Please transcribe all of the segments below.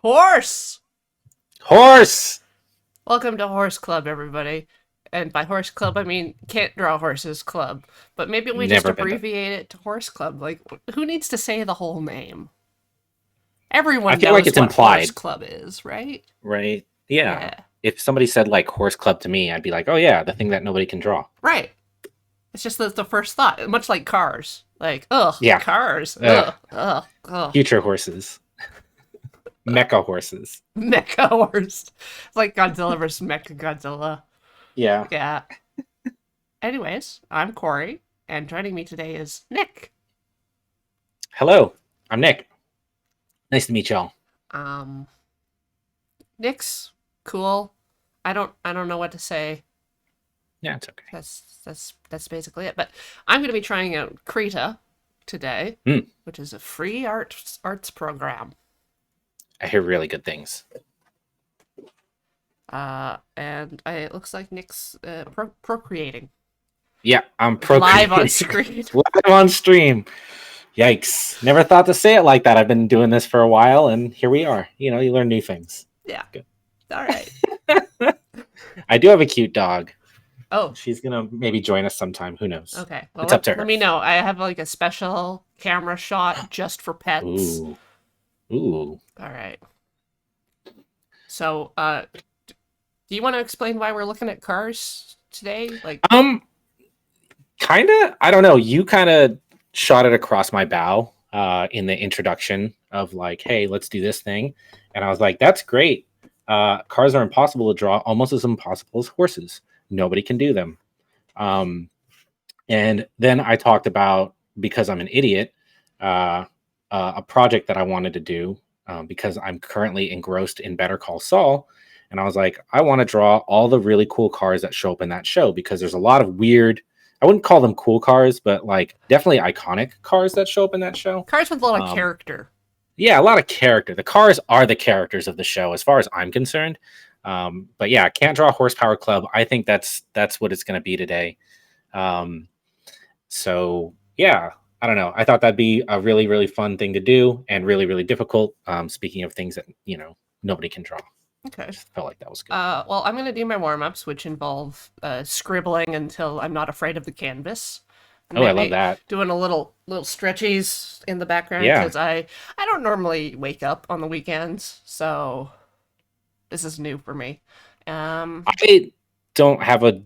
Horse! Horse! Welcome to Horse Club, everybody. And by Horse Club, I mean Can't Draw Horses Club. But maybe we just Never been to. abbreviate it to Horse Club. Like, who needs to say the whole name? I Everyone feel like knows it's what Horse implied, Club is, right? right? Yeah. Yeah. If somebody said like horse club to me, I'd be like, oh yeah, the thing that nobody can draw. Right. It's just the first thought, much like cars. Like, ugh, Yeah. cars. Ugh. Ugh, ugh, ugh. Future horses. Mecha horses. Mecha horse. It's like Godzilla versus Mecha Godzilla. Yeah. Yeah. Anyways, I'm Corey, and joining me today is Nick. Hello. I'm Nick. Nice to meet y'all. Um, Nick's cool. I don't know what to say. Yeah, it's okay. That's basically it. But I'm going to be trying out Krita today, Hmm. which is a free arts program. I hear really good things. And it looks like Nick's procreating Yeah, I'm live on procreating. screen. Live on stream. Yikes. Never thought to say it like that. I've been doing this for a while, and here we are. You know, you learn new things. Yeah. Good. All right. I do have a cute dog. Oh, She's going to maybe join us sometime. Who knows? okay. Well, It's up to let her. me know. I have like a special camera shot just for pets. Ooh. Ooh. All right. So, do you want to explain why we're looking at cars today? Like, Kind of. I don't know. You kind of shot it across my bow in the introduction of like, hey, let's do this thing. And I was like, that's great. Cars are impossible to draw, almost as impossible as horses. Nobody can do them. And then I talked about, because I'm an idiot, a project that I wanted to do because I'm currently engrossed in Better Call Saul. And I was like, I want to draw all the really cool cars that show up in that show because there's a lot of weird, I wouldn't call them cool cars, but like definitely iconic cars that show up in that show. cars with a lot of Um, character. Yeah, a lot of character. The cars are the characters of the show, as far as I'm concerned. But yeah, Can't Draw Horsepower Club. I think that's what it's going to be today. Um, so yeah, I don't know. I thought that'd be a really really fun thing to do, and really really difficult. Speaking of things that nobody can draw, Okay. just felt like that was good. Well, I'm going to do my warm ups, which involve scribbling until I'm not afraid of the canvas. And Oh, I love maybe that. doing a little stretchies in the background Yeah. because I don't normally wake up on the weekends, so this is new for me. Um, I don't have a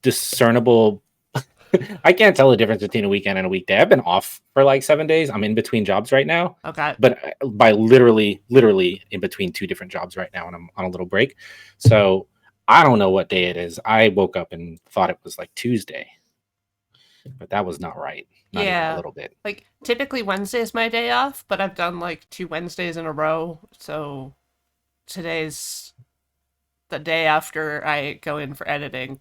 discernible. I can't tell the difference between a weekend and a weekday. I've been off for like 7 days. I'm in between jobs right now, okay. but by literally in between two different jobs right now, and I'm on a little break. So I don't know what day it is. I woke up and thought it was like Tuesday, but that was not right. Not even a Yeah. little bit. Like typically Wednesday is my day off, but I've done like 2 Wednesdays in a row, so today's the day after I go in for editing.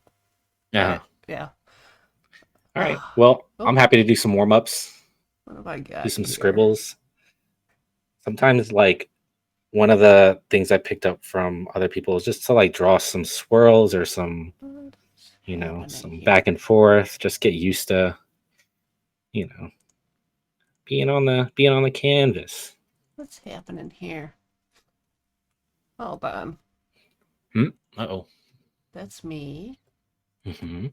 Yeah. Yeah. All right. Well, Oh, I'm happy to do some warm ups, what have I got do some here? scribbles. Sometimes, like, one of the things I picked up from other people is just to like draw some swirls or some, What's some happening here? back and forth. Just get used to, you know, being on the canvas. What's happening here? Hold on. Uh-oh. That's me. Hmm.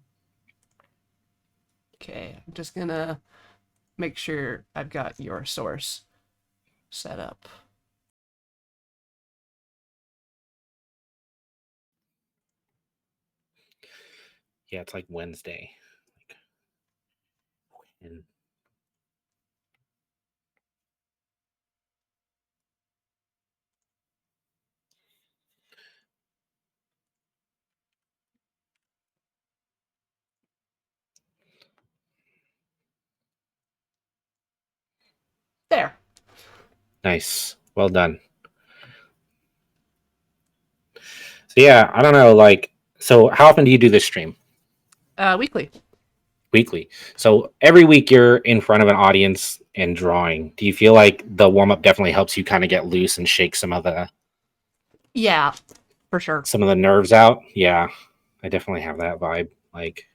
Okay, I'm just gonna make sure I've got your source set up. Yeah, it's like Wednesday. Like, and There. nice. Well done. So yeah, I don't know, like, so how often do you do this stream? Weekly. Weekly. So every week you're in front of an audience and drawing. Do you feel like the warm up definitely helps you kind of get loose and shake Yeah, for sure. some of the nerves out? Yeah, I definitely have that vibe. Like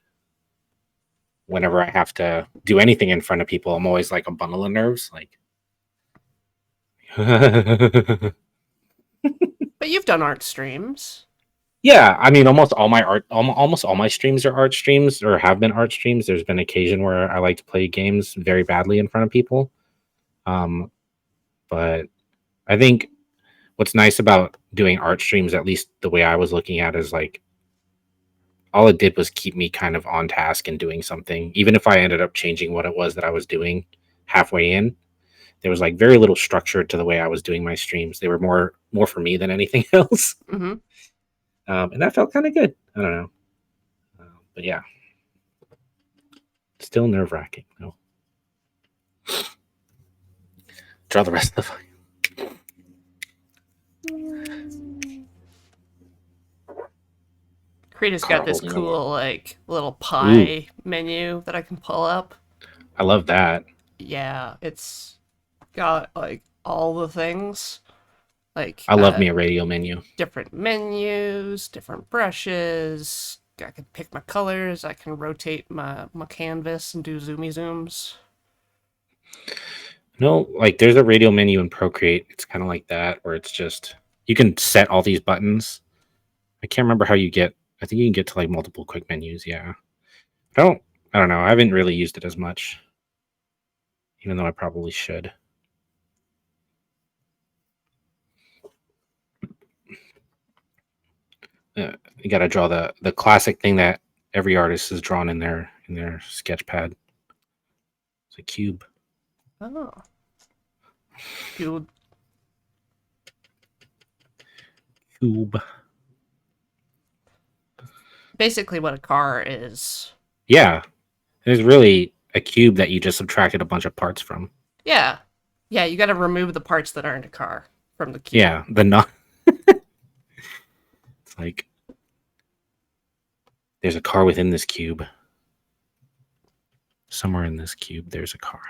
whenever I have to do anything in front of people, I'm always like a bundle of nerves. Like But you've done art streams. Yeah, I mean, almost all my streams are art streams or have been art streams. There's been occasion where I like to play games very badly in front of people. Um, but I think what's nice about doing art streams, at least the way I was looking at, is like all it did was keep me kind of on task and doing something. Even if I ended up changing what it was that I was doing halfway in, there was like very little structure to the way I was doing my streams. They were more for me than anything else. Mm-hmm. And that felt kind of good. I don't know. But yeah, still nerve wracking. No. Draw the rest of the. Creed got this Holding cool like little pie menu that I can pull up. I love that. Yeah, it's got like all the things. Like I love me a radio menu. different menus, different brushes. I can pick my colors. I can rotate my canvas and do zoomy zooms. No, like there's a radio menu in Procreate. It's kind of like that, where it's just you can set all these buttons. I can't remember how you get. I think you can get to like multiple quick menus. Yeah, I don't know. I haven't really used it as much, even though I probably should. You got to draw the classic thing that every artist has drawn in their sketch pad. It's a cube. Oh, cube. Cube. Basically, what a car is. Yeah, it's really a cube that you just subtracted a bunch of parts from. Yeah, yeah. You got to remove the parts that aren't a car from the cube. Yeah, the not. It's like there's a car within this cube. Somewhere in this cube, there's a car.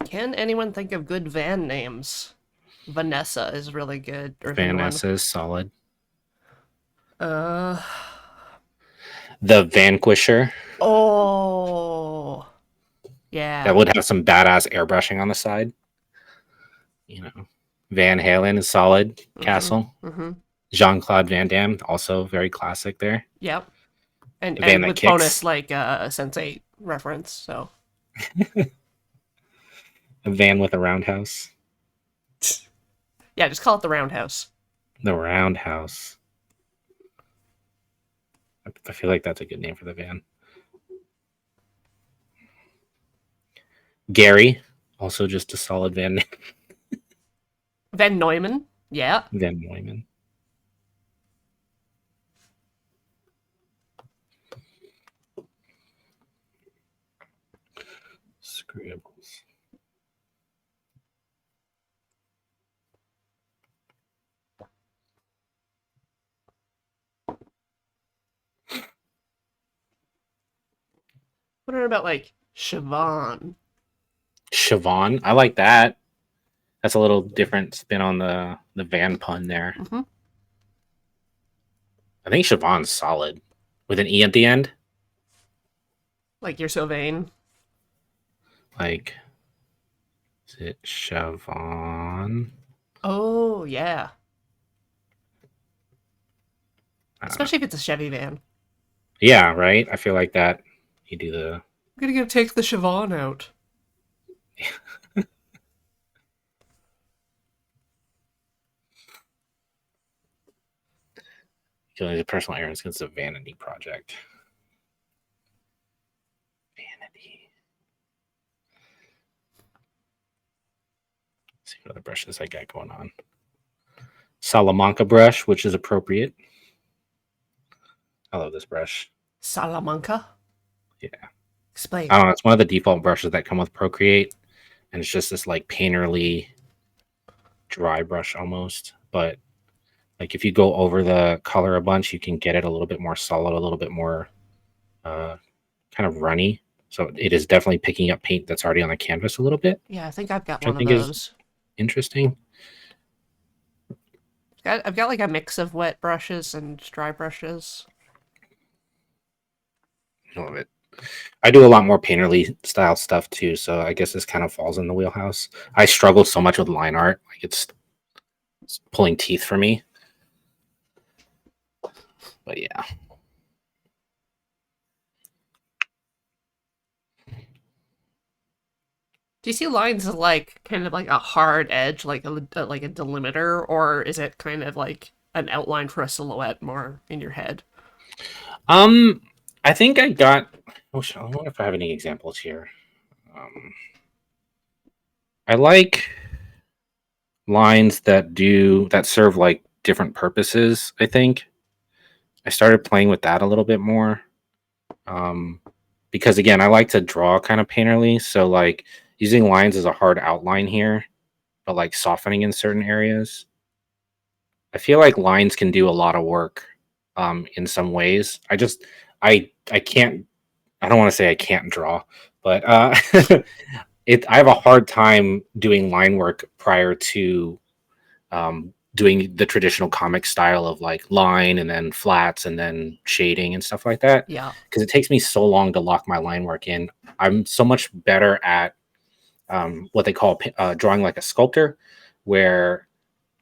Can anyone think of good van names? Vanessa is really good. Vanessa is solid. Uh. The Vanquisher. Oh. Yeah. That would have some badass airbrushing on the side. You know, Van Halen is solid. Castle. Mm-hmm. Jean-Claude Van Damme, also very classic there. Yep. And Van that with kicks. bonus like a Sense8 reference. So. A van with a roundhouse. Yeah, just call it the Roundhouse. The Roundhouse. I feel like that's a good name for the van. Gary, also just a solid van name. Van Neumann. Yeah. Van Neumann. Scribbles. What about like Siobhan? Siobhan, I like that. That's a little different spin on the van pun there. Mm-hmm. I think Siobhan's solid with an E at the end. Like you're so vain. Like, is it Siobhan? Oh yeah. Especially Know. if it's a Chevy van. Yeah, right. I feel like that. You do the. I'm gonna go take the Siobhan out. Killing the personal errands because it's a vanity project. Vanity. Let's see what other brushes I got going on. Salamanca brush, which is appropriate. I love this brush. Salamanca? Yeah. Explain. I don't know. It's one of the default brushes that come with Procreate. And it's just this like painterly dry brush almost. But like if you go over the color a bunch, you can get it a little bit more solid, a little bit more kind of runny. So it is definitely picking up paint that's already on the canvas a little bit. Yeah, I think I've got Which one I think of is those. interesting. I've got like a mix of wet brushes and dry brushes. I love it. I do a lot more painterly style stuff too, so I guess this kind of falls in the wheelhouse. I struggle so much with line art, like it's pulling teeth for me. But yeah. Do you see lines as like kind of like a hard edge, like a delimiter, or is it kind of like an outline for a silhouette more in your head? Um, I think I got. Oh, I wonder if I have any examples here. Um, I like lines that serve like different purposes. I think I started playing with that a little bit more. Um, because again, I like to draw kind of painterly, so like using lines as a hard outline here, but like softening in certain areas. I feel like lines can do a lot of work in some ways. I can't. I don't want to say I can't draw, but I have a hard time doing line work prior to doing the traditional comic style of like line and then flats and then shading and stuff like that, Yeah. because it takes me so long to lock my line work in. I'm so much better at what they call drawing like a sculptor, where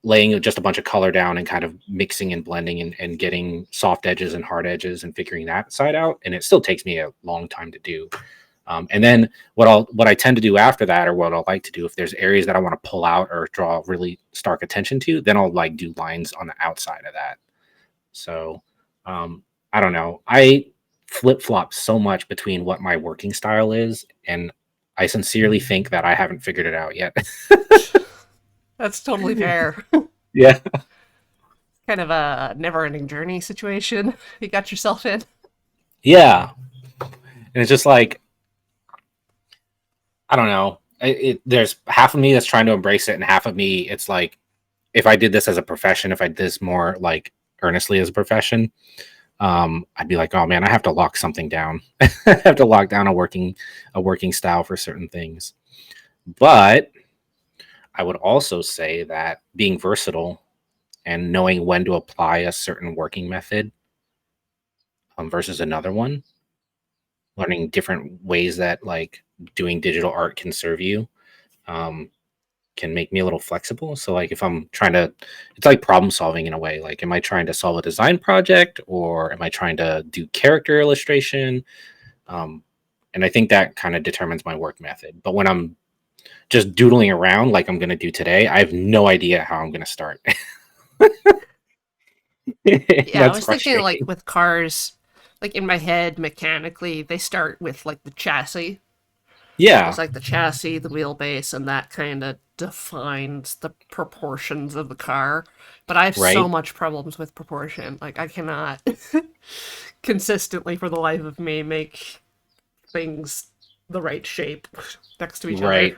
laying just a bunch of color down and kind of mixing and blending and getting soft edges and hard edges and figuring that side out. And it still takes me a long time to do. And then what I tend to do after that, or what I'll like to do, if there's areas that I want to pull out or draw really stark attention to, then I'll like do lines on the outside of that. So I don't know. I flip flop so much between what my working style is, and I sincerely think that I haven't figured it out yet. That's totally fair. Yeah. Kind of a never-ending journey situation you got yourself in. Yeah. And it's just like, I don't know. There's half of me that's trying to embrace it, and half of me, it's like, if I did this as a profession, if I did this more like earnestly as a profession, I'd be like, oh man, I have to lock something down. I have to lock down a working style for certain things. But I would also say that being versatile and knowing when to apply a certain working method versus another one, learning different ways that like doing digital art can serve you, um, can make me a little flexible. So like if I'm trying to, it's like problem solving in a way. Like, am I trying to solve a design project or am I trying to do character illustration? Um, and I think that kind of determines my work method. But when I'm just doodling around like I'm going to do today, I have no idea how I'm going to start. Yeah, I That's was thinking like frustrating. with cars, like in my head, mechanically, they start with like the chassis. There's Yeah, like the chassis, the wheelbase, and that kind of defines the proportions of the car. But I have so right. much problems with proportion. Like I cannot consistently for the life of me make things the right shape next to each other. Right.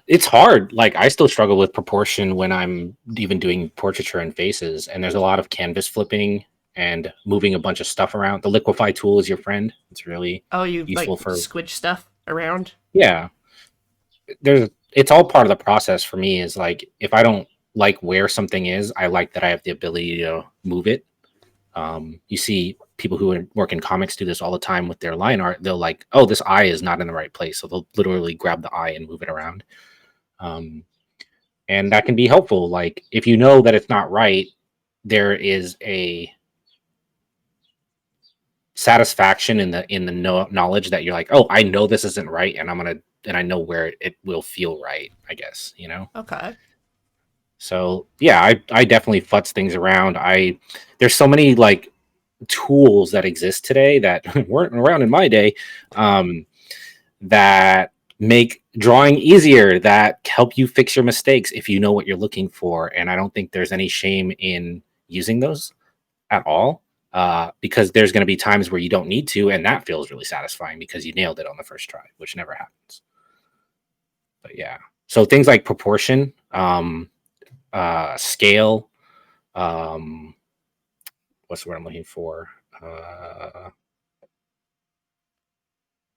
It's hard. Like I still struggle with proportion when I'm even doing portraiture and faces, and there's a lot of canvas flipping and moving a bunch of stuff around. The liquify tool is your friend. It's really Oh, you useful like for, squidge stuff around? yeah. It's all part of the process for me. Is like if I don't like where something is, I like that I have the ability to move it. You see people who work in comics do this all the time with their line art. They'll like, oh, this eye is not in the right place, so they'll literally grab the eye and move it around. Um, and that can be helpful. Like if you know that it's not right, there is a satisfaction in the knowledge that you're like, oh, I know this isn't right, and I know where it will feel right. I guess Okay. So yeah, I definitely futz things around. There's so many like tools that exist today that weren't around in my day, um, that make drawing easier, that help you fix your mistakes if you know what you're looking for. And I don't think there's any shame in using those at all, because there's going to be times where you don't need to, and that feels really satisfying because you nailed it on the first try, which never happens. But yeah, so things like proportion, scale, um, what's the word I'm looking for? Uh,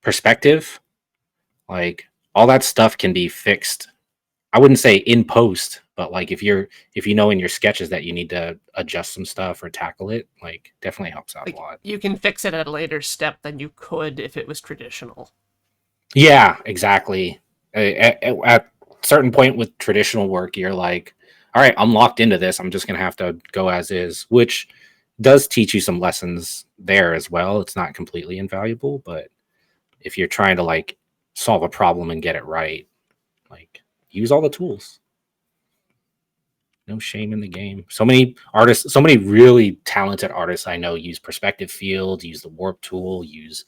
Perspective, like all that stuff can be fixed I wouldn't say in post, but like if you know in your sketches that you need to adjust some stuff or tackle it, like definitely helps out a Like lot. you can fix it at a later step than you could if it was traditional. Yeah, exactly. At a certain point with traditional work, you're like, all right, I'm locked into this. I'm just gonna have to go as is, which does teach you some lessons there as well. It's not completely invaluable, but if you're trying to like solve a problem and get it right, like use all the tools. No shame in the game. So many artists, so many really talented artists I know use perspective field, use the warp tool, use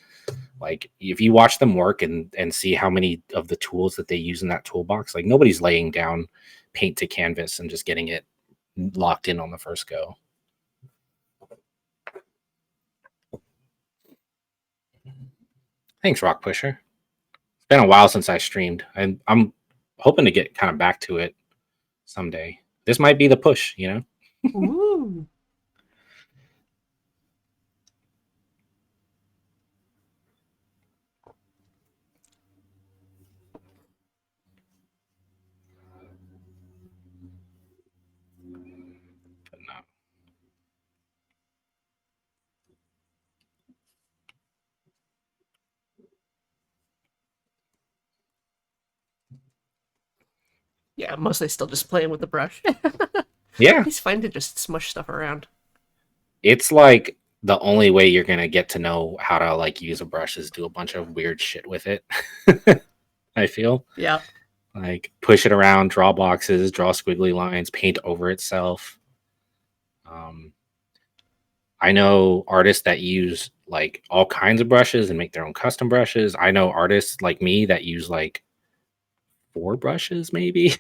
like if you watch them work and see how many of the tools that they use in that toolbox, like nobody's laying down paint to canvas and just getting it locked in on the first go. Thanks, Rock Pusher. It's been a while since I streamed, and I'm hoping to get kind of back to it someday. This might be the push, you know? Ooh. But no. Yeah, I'm mostly still just playing with the brush. Yeah, It's fun to just smush stuff around. it's like the only way you're gonna get to know how to like use a brush is do a bunch of weird shit with it. I feel Yeah. like push it around, draw boxes, draw squiggly lines, paint over itself. Um, I know artists that use like all kinds of brushes and make their own custom brushes. I know artists like me that use like 4 brushes, maybe.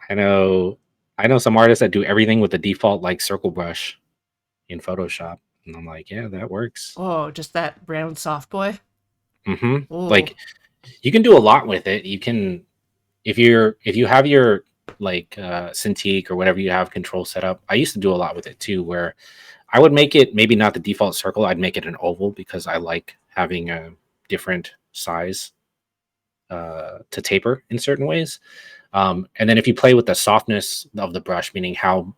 I know I know some artists that do everything with the default like circle brush in Photoshop. And I'm like, yeah, that works. Oh, just that brown soft boy. Oh, Like you can do a lot with it. You can if you have your like Cintiq or whatever you have control set up. I used to do a lot with it too, where I would make it maybe not the default circle. I'd make it an oval because I like having a different size to taper in certain ways. And then if you play with the softness of the brush, meaning how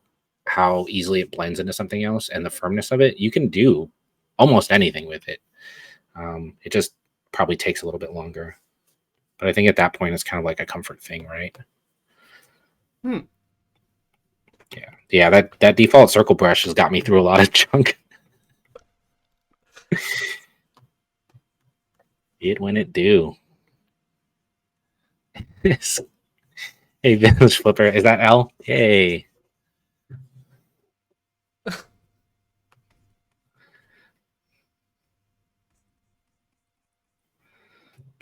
easily it blends into something else and the firmness of it, you can do almost anything with it. It just probably takes a little bit longer. But I think at that point it's kind of like a comfort thing, right? hmm. Yeah. That default circle brush has got me through a lot of junk. It when it do. Yes. Hey, Village Flipper, is that L? Yay.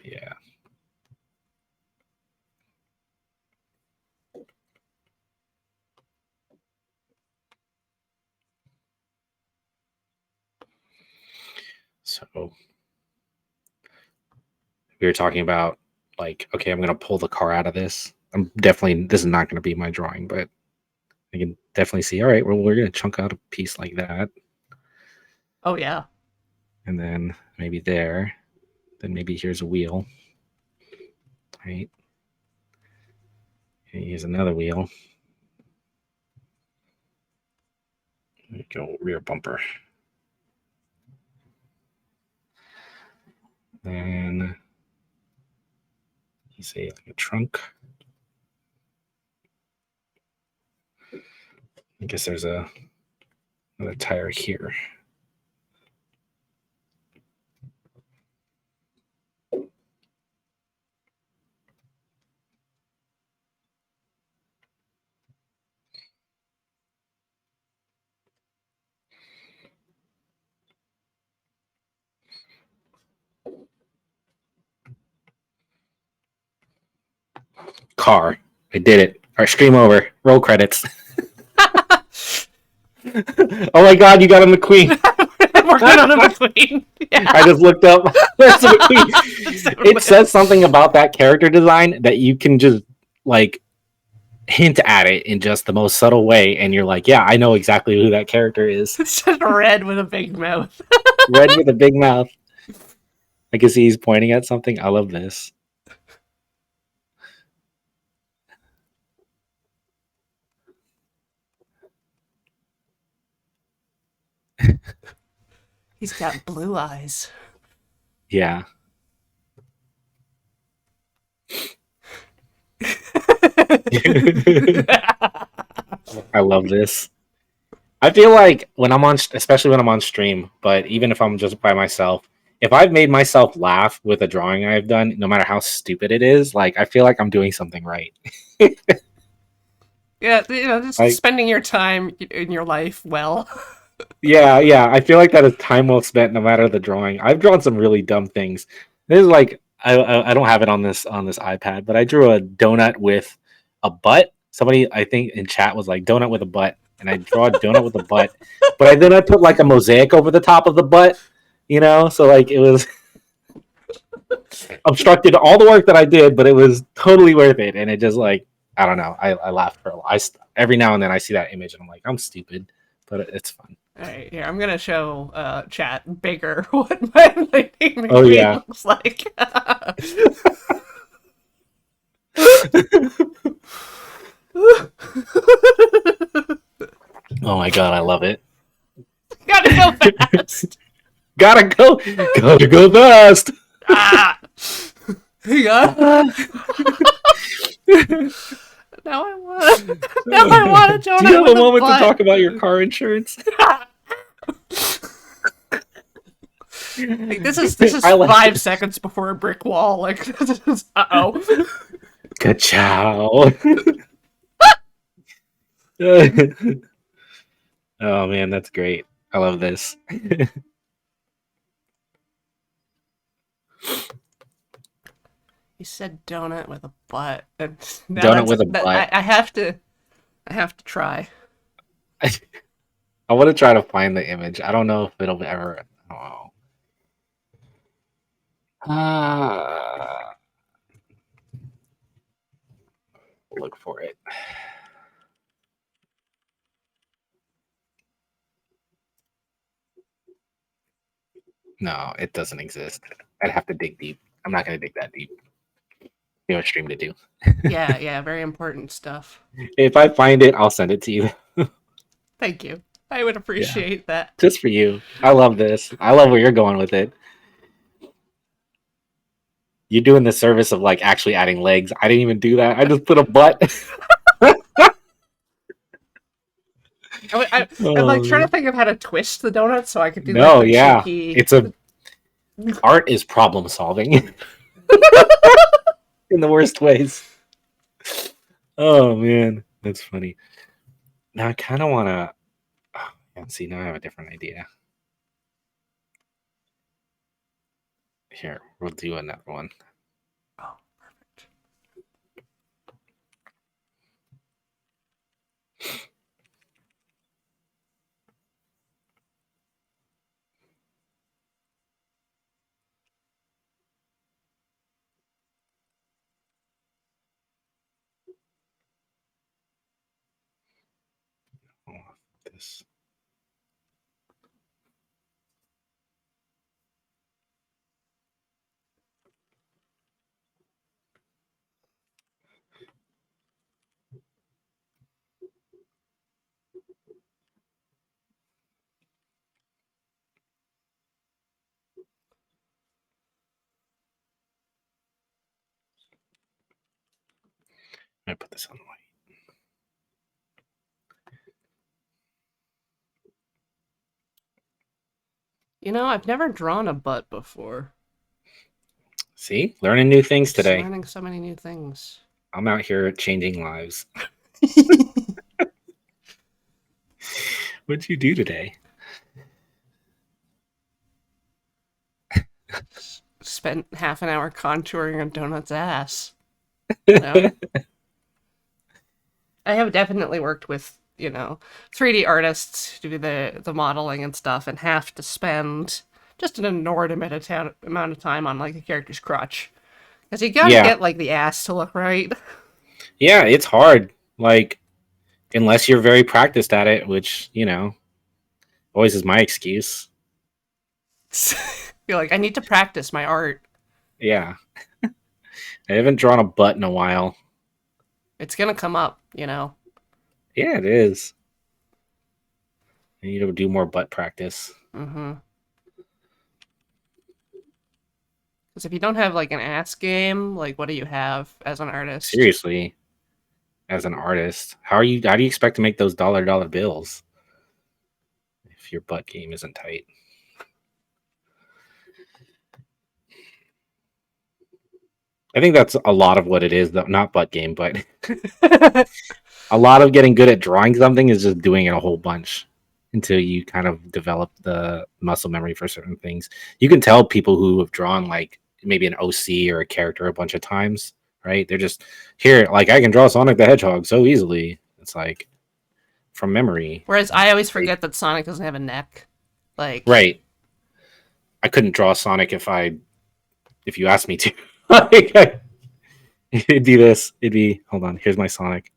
Yeah. So we were talking about like, okay, I'm gonna pull the car out of this. This is not gonna be my drawing, but I can definitely see, all right, well, we're gonna chunk out a piece like that. Oh yeah. And then maybe there. Then maybe here's a wheel. Right. And here's another wheel. There you go, rear bumper. Then you say like a trunk. I guess there's another tire here. Car. I did it. All right, stream over. Roll credits. Oh my god, you got a McQueen. We're good on a McQueen. Yeah. I just looked up. There's a McQueen. It says something about that character design that you can just like hint at it in just the most subtle way, and you're like, yeah, I know exactly who that character is. It's just red with a big mouth. Red with a big mouth. I can see he's pointing at something. I love this. He's got blue eyes. Yeah, I love this. I feel like when I'm on, especially when I'm on stream, but even if I'm just by myself, if I've made myself laugh with a drawing I've done, no matter how stupid it is, like I feel like I'm doing something right. Yeah, just Like, spending your time in your life well. yeah, yeah, I feel like that is time well spent, no matter the drawing. I've drawn some really dumb things. This is like I don't have it on this iPad, but I drew a donut with a butt. Somebody I think in chat was like donut with a butt, and I draw a donut with a butt, but I put like a mosaic over the top of the butt, so like it was obstructed all the work that I did, but it was totally worth it. And it just like I don't know, I laughed for a while. Every now and then I see that image and I'm like I'm stupid, but it's fun. All right, here I'm gonna show chat bigger what my lightning Oh McQueen yeah. looks like. Oh my god, I love it. Gotta go fast. Gotta go fast. Ah, yeah. Now I want. Now I want a donut Do you have with a moment to butt. talk about your car insurance? Like, this is I like 5 seconds before a brick wall. Like, uh oh. Ka-chow. Oh man, that's great. I love this. You said donut with a butt, and now Donut with a butt. I have to try. I want to try to find the image. I don't know if it'll ever. Oh. Look for it. No, it doesn't exist. I'd have to dig deep. I'm not going to dig that deep. You have a stream to do. Yeah, very important stuff. If I find it, I'll send it to you. Thank you. I would Yeah, appreciate that. just for you. I love this. I love where you're going with it. You're doing the service of like actually adding legs. I didn't even do that. I just put a butt. I'm like trying to Oh, think of how to twist the donut so I could do like no, the yeah. cheeky. It's a art is problem solving in the worst ways. Oh man, that's funny. Now I kind of want to. Oh, yeah, see, now I have a different idea. Here, we'll do another one. Oh, perfect. Oh, this. I put this on white. I've never drawn a butt before. See, learning new things Just today. learning so many new things. I'm out here changing lives. What'd you do today? Spent half an hour contouring a donut's ass. You know? I have definitely worked with 3D artists to do the modeling and stuff, and have to spend just an inordinate amount of time on like a character's crotch, because you gotta Yeah, get like the ass to look right. yeah, it's hard. Like, unless you're very practiced at it, which always is my excuse. You're like, I need to practice my art. Yeah, I haven't drawn a butt in a while. It's gonna come up. Yeah, it is. I need to do more butt practice. Mm-hmm. Because if you don't have like an ass game, like what do you have as an artist? Seriously, as an artist, how do you expect to make those dollar bills if your butt game isn't tight? I think that's a lot of what it is, though. Not butt game, but a lot of getting good at drawing something is just doing it a whole bunch until you kind of develop the muscle memory for certain things. You can tell people who have drawn like maybe an OC or a character a bunch of times, right? They're just here, like I can draw Sonic the Hedgehog so easily. It's like from memory. Whereas I always forget that Sonic doesn't have a neck. Like, Right. I couldn't draw Sonic if you asked me to. Like, it'd be this. It'd be hold on. Here's my Sonic.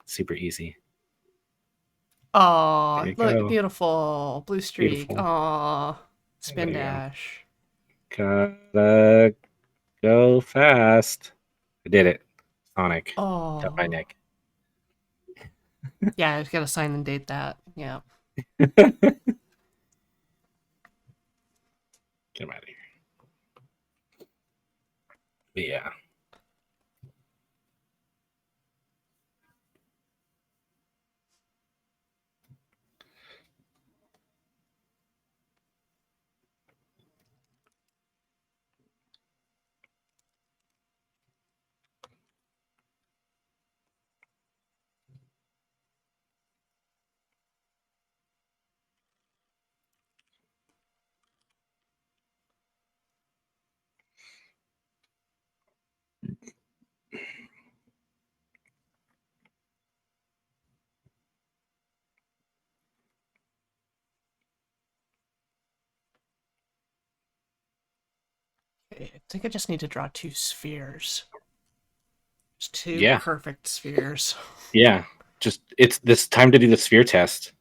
Super easy. oh, There you look, go. beautiful blue streak. Beautiful. Oh, spin There you go. dash. Gotta go fast. I did it. Sonic. Got my Oh, neck. yeah, I gotta sign and date that. Yeah. Get him out of here. But yeah. Okay, I think I just need to draw two spheres. Just two Yeah. perfect spheres. Yeah. Just it's this time to do the sphere test.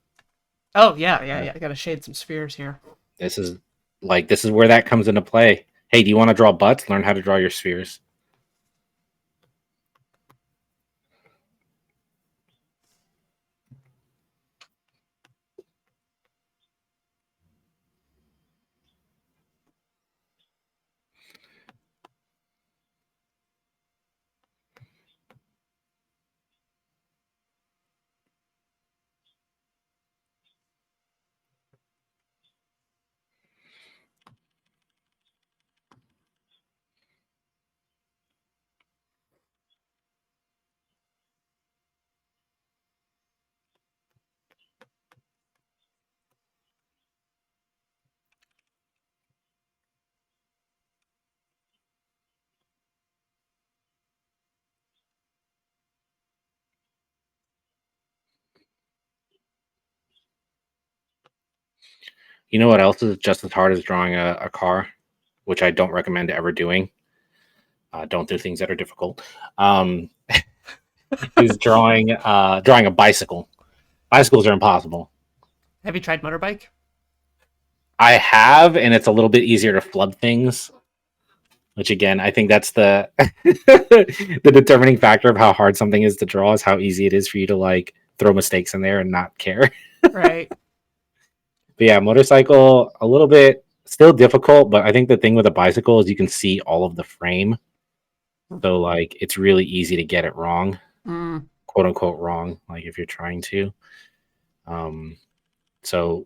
Oh, yeah. I gotta shade some spheres here. This is this is where that comes into play. Hey, do you want to draw butts? Learn how to draw your spheres. You know what else is just as hard as drawing a car, which I don't recommend ever doing. Don't do things that are difficult. Is drawing a bicycle. Bicycles are impossible. Have you tried motorbike? I have, and it's a little bit easier to flub things. Which again, I think that's the the determining factor of how hard something is to draw is how easy it is for you to like throw mistakes in there and not care. Right. But yeah, motorcycle a little bit still difficult, but I think the thing with a bicycle is you can see all of the frame. So like it's really easy to get it wrong, Mm. quote unquote wrong, like if you're trying to. So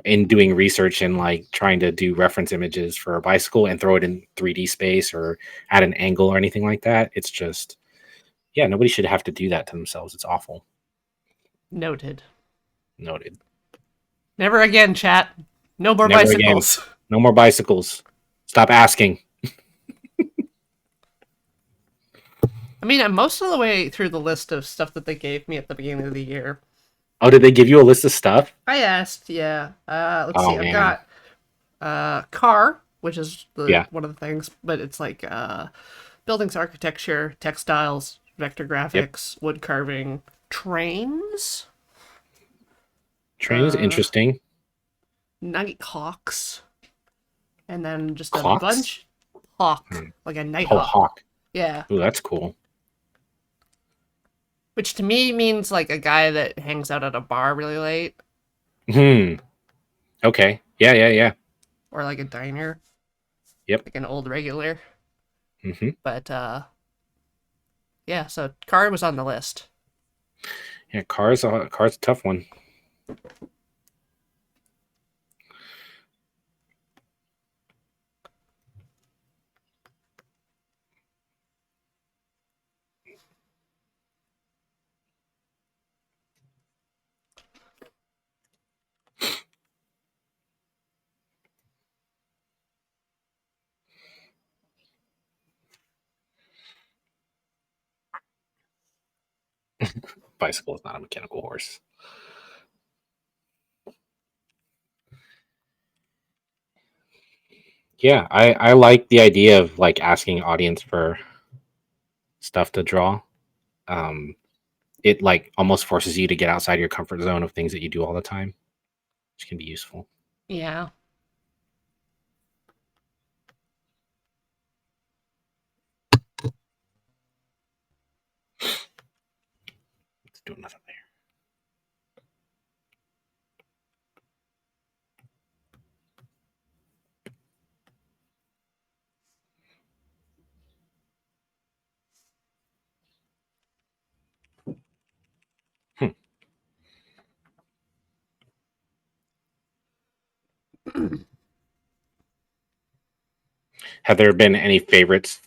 in doing research and like trying to do reference images for a bicycle and throw it in 3D space or at an angle or anything like that, it's just yeah, nobody should have to do that to themselves. It's awful. Noted. Noted. Never again, chat. No more Never again. bicycles. No more bicycles. Stop asking. I mean, I'm most of the way through the list of stuff that they gave me at the beginning of the year. Oh, did they give you a list of stuff? I asked, yeah. Let's Oh, see. I've man. got car, which is Yeah. one of the things, but it's like buildings, architecture, textiles, vector graphics, wood carving, trains, Trains, uh, interesting. night hawks, and then just a Clocks? bunch hawk, Hmm. like a night Oh, hawk. hawk. Yeah, Ooh, that's cool. which to me means like a guy that hangs out at a bar really late. Hmm. Okay. Yeah. Yeah. Yeah. or like a diner, Yep. like an old regular. Hmm. But yeah, so car was on the list. Yeah. Car's a tough one. Bicycle is not a mechanical horse. Yeah, I like the idea of like asking audience for stuff to draw. Um, it like almost forces you to get outside your comfort zone of things that you do all the time, which can be useful. Yeah. Let's do another layer. Hmm. Have there been any favorites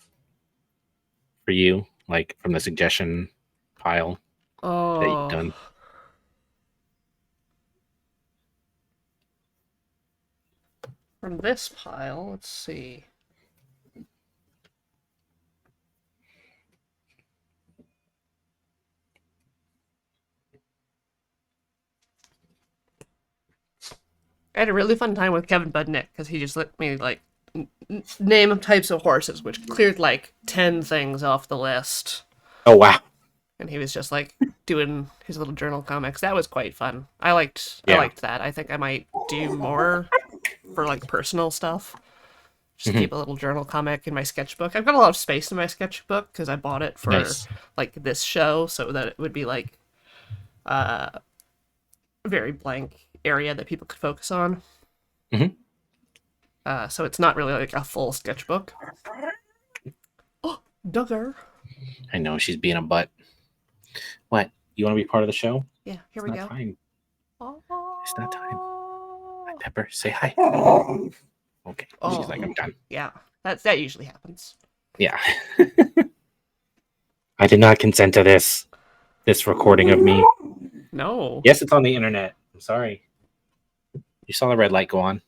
for you, like from the suggestion pile that you've Oh, done? from this pile, let's see. I had a really fun time with Kevin Budnick because he just let me like name types of horses, which cleared like 10 things off the list. Oh wow, And he was just like doing his little journal comics. That was quite fun. I yeah. liked that. I think I might do more for like personal stuff. Just Hmm. keep a little journal comic in my sketchbook. I've got a lot of space in my sketchbook because I bought it for Nice. like this show so that it would be like a very blank area that people could focus on. Hmm. So it's not really like a full sketchbook. Oh, Duggar. I know she's being a butt. What? You want to be part of the show? Yeah, here It's we not go. time. Oh, It's not time. Hi, Pepper. Say hi. Okay. She's oh, like, I'm done. yeah. That usually happens. Yeah. I did not consent to this recording of me. No. Yes, it's on the internet. I'm sorry. You saw the red light go on.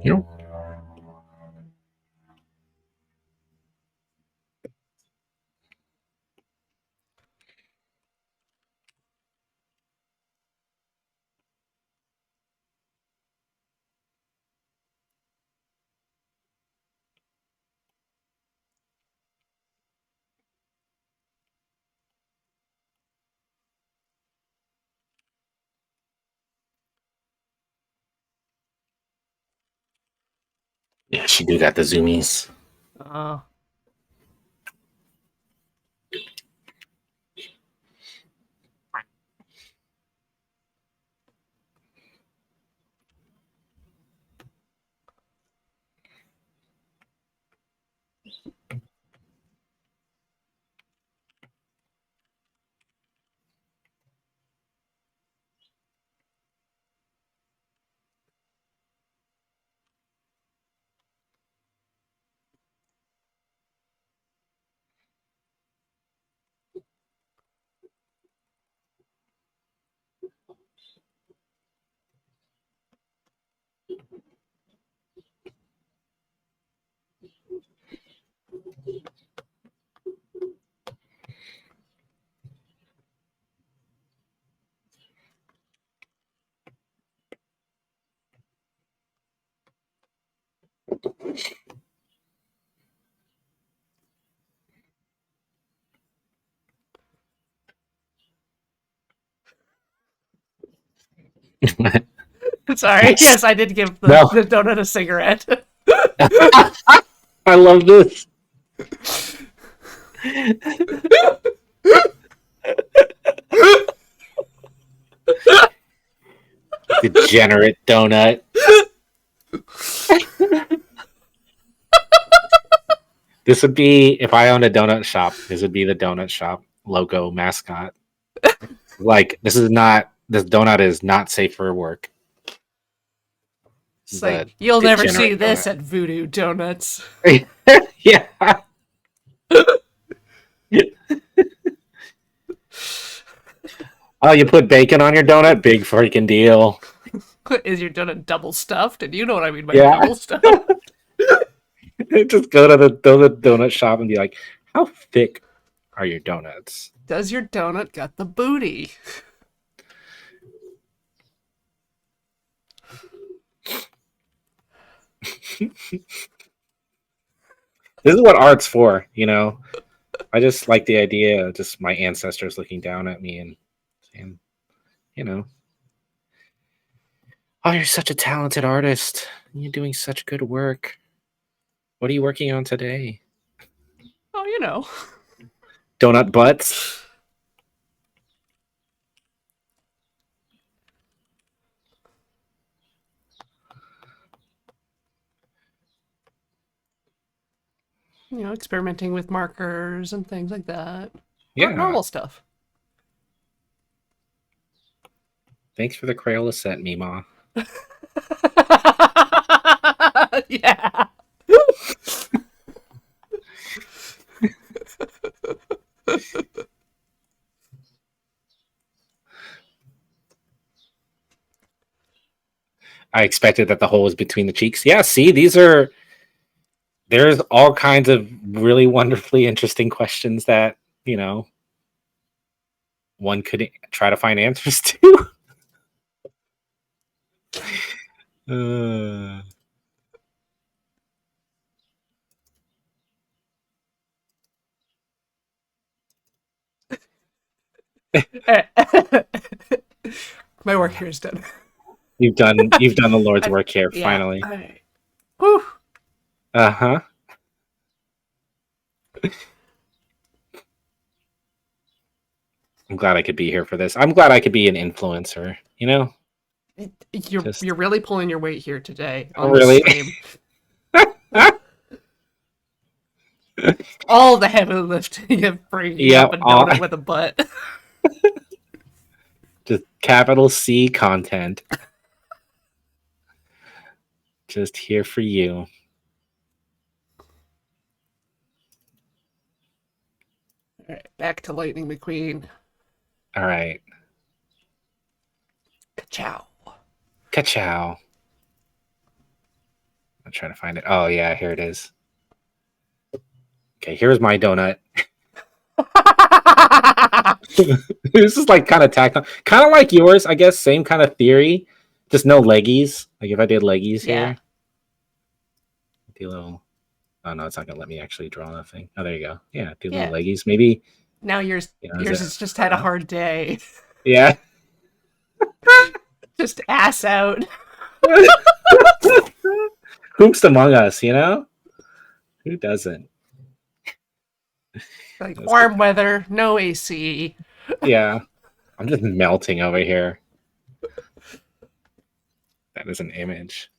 You know? Yeah, she do got the zoomies. Uh, Sorry. Yes. Yes, I did give No. the donut a cigarette. I love this. Degenerate donut. This would be if I owned a donut shop. This would be the donut shop logo mascot. Like this donut is not safe for work. It's like, you'll never see Degenerate this donut. at Voodoo Donuts. Yeah. Oh, you put bacon on your donut? Big freaking deal. Is your donut double stuffed? And you know what I mean by Yeah. double stuffed. Just go to the donut shop and be like, how thick are your donuts? Does your donut got the booty? This is what art's for, you know? I just like the idea of just my ancestors looking down at me and saying, you know, oh, you're such a talented artist. You're doing such good work. What are you working on today? Oh, you know. Donut butts? You know, experimenting with markers and things like that. Yeah. Normal stuff. Thanks for the Crayola set, Mima. Yeah. I expected that the hole was between the cheeks. Yeah, see, there's all kinds of really wonderfully interesting questions that, you know, one could try to find answers to. uh, My work here is done. you've done the Lord's I- work here, yeah. finally. Whew. Uh-huh. I'm glad I could be here for this. I'm glad I could be an influencer, you know? You're really pulling your weight here today on Really? the stream. All the heavy lifting of bringing Yep, up a donut with a butt. Just capital C content. Just here for you. All right, back to Lightning McQueen. All right. Ka-chow. Ka-chow. I'm trying to find it. Oh, yeah, here it is. Okay, here's my donut. This is like kind of tacked on. Kind of like yours, I guess. Same kind of theory. Just no leggies. Like if I did leggies here. Do a little... Oh, no, it's not going to let me actually draw that thing. Oh, there you go. Yeah, do little leggies. Maybe... Now yours is has just had a hard day. Yeah. Just ass out. Hoops among us, you know? Who doesn't? Like warm weather, no AC. Yeah. I'm just melting over here. That is an image.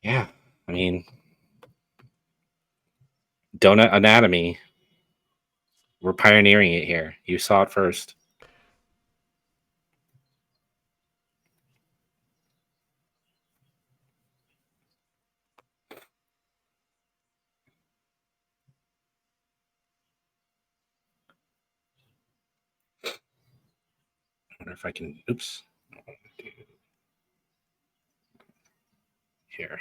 Yeah. I mean, donut anatomy. We're pioneering it here. You saw it first. I wonder if I can... Oops. Here.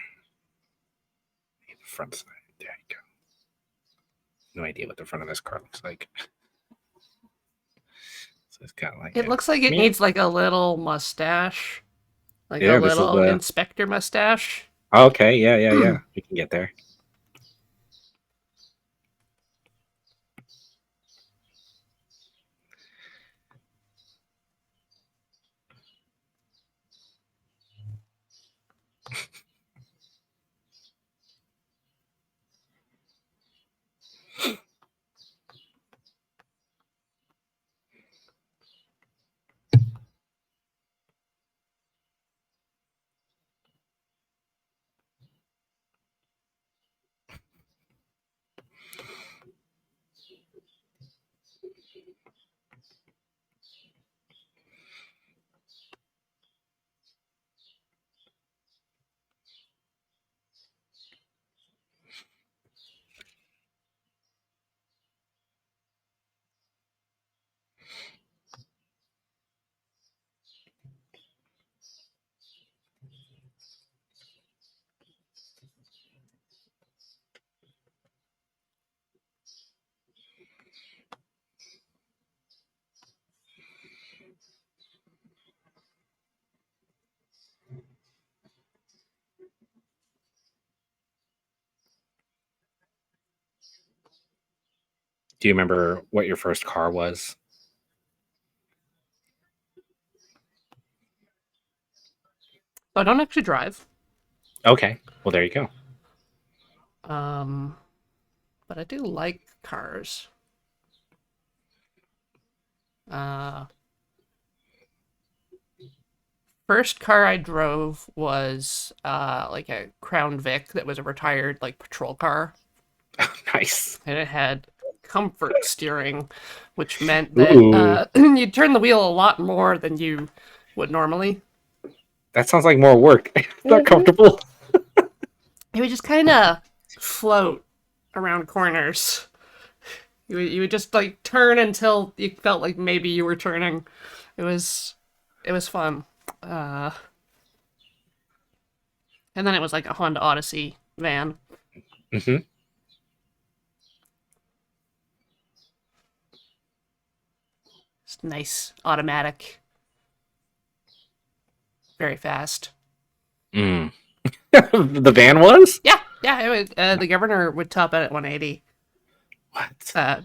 Front side. There you go. No idea what the front of this car looks like. So it's got like... It looks like it needs like a little mustache. Like a little inspector mustache. Okay, yeah. We can get there. Do you remember what your first car was? I don't actually drive. Okay. Well, there you go. Um, but I do like cars. Uh, First car I drove was like a Crown Vic that was a retired like patrol car, Nice. and it had comfort steering, which meant that Ooh, you'd turn the wheel a lot more than you would normally. that sounds like more work. Not hmm comfortable. It would just kind of float around corners. You would just like turn until you felt like maybe you were turning. It was it was fun. Uh, and then it was like a Honda Odyssey van. Hmm. It's nice, automatic, very fast. Mm. The van was Yeah, yeah. The governor would top it at 180 what?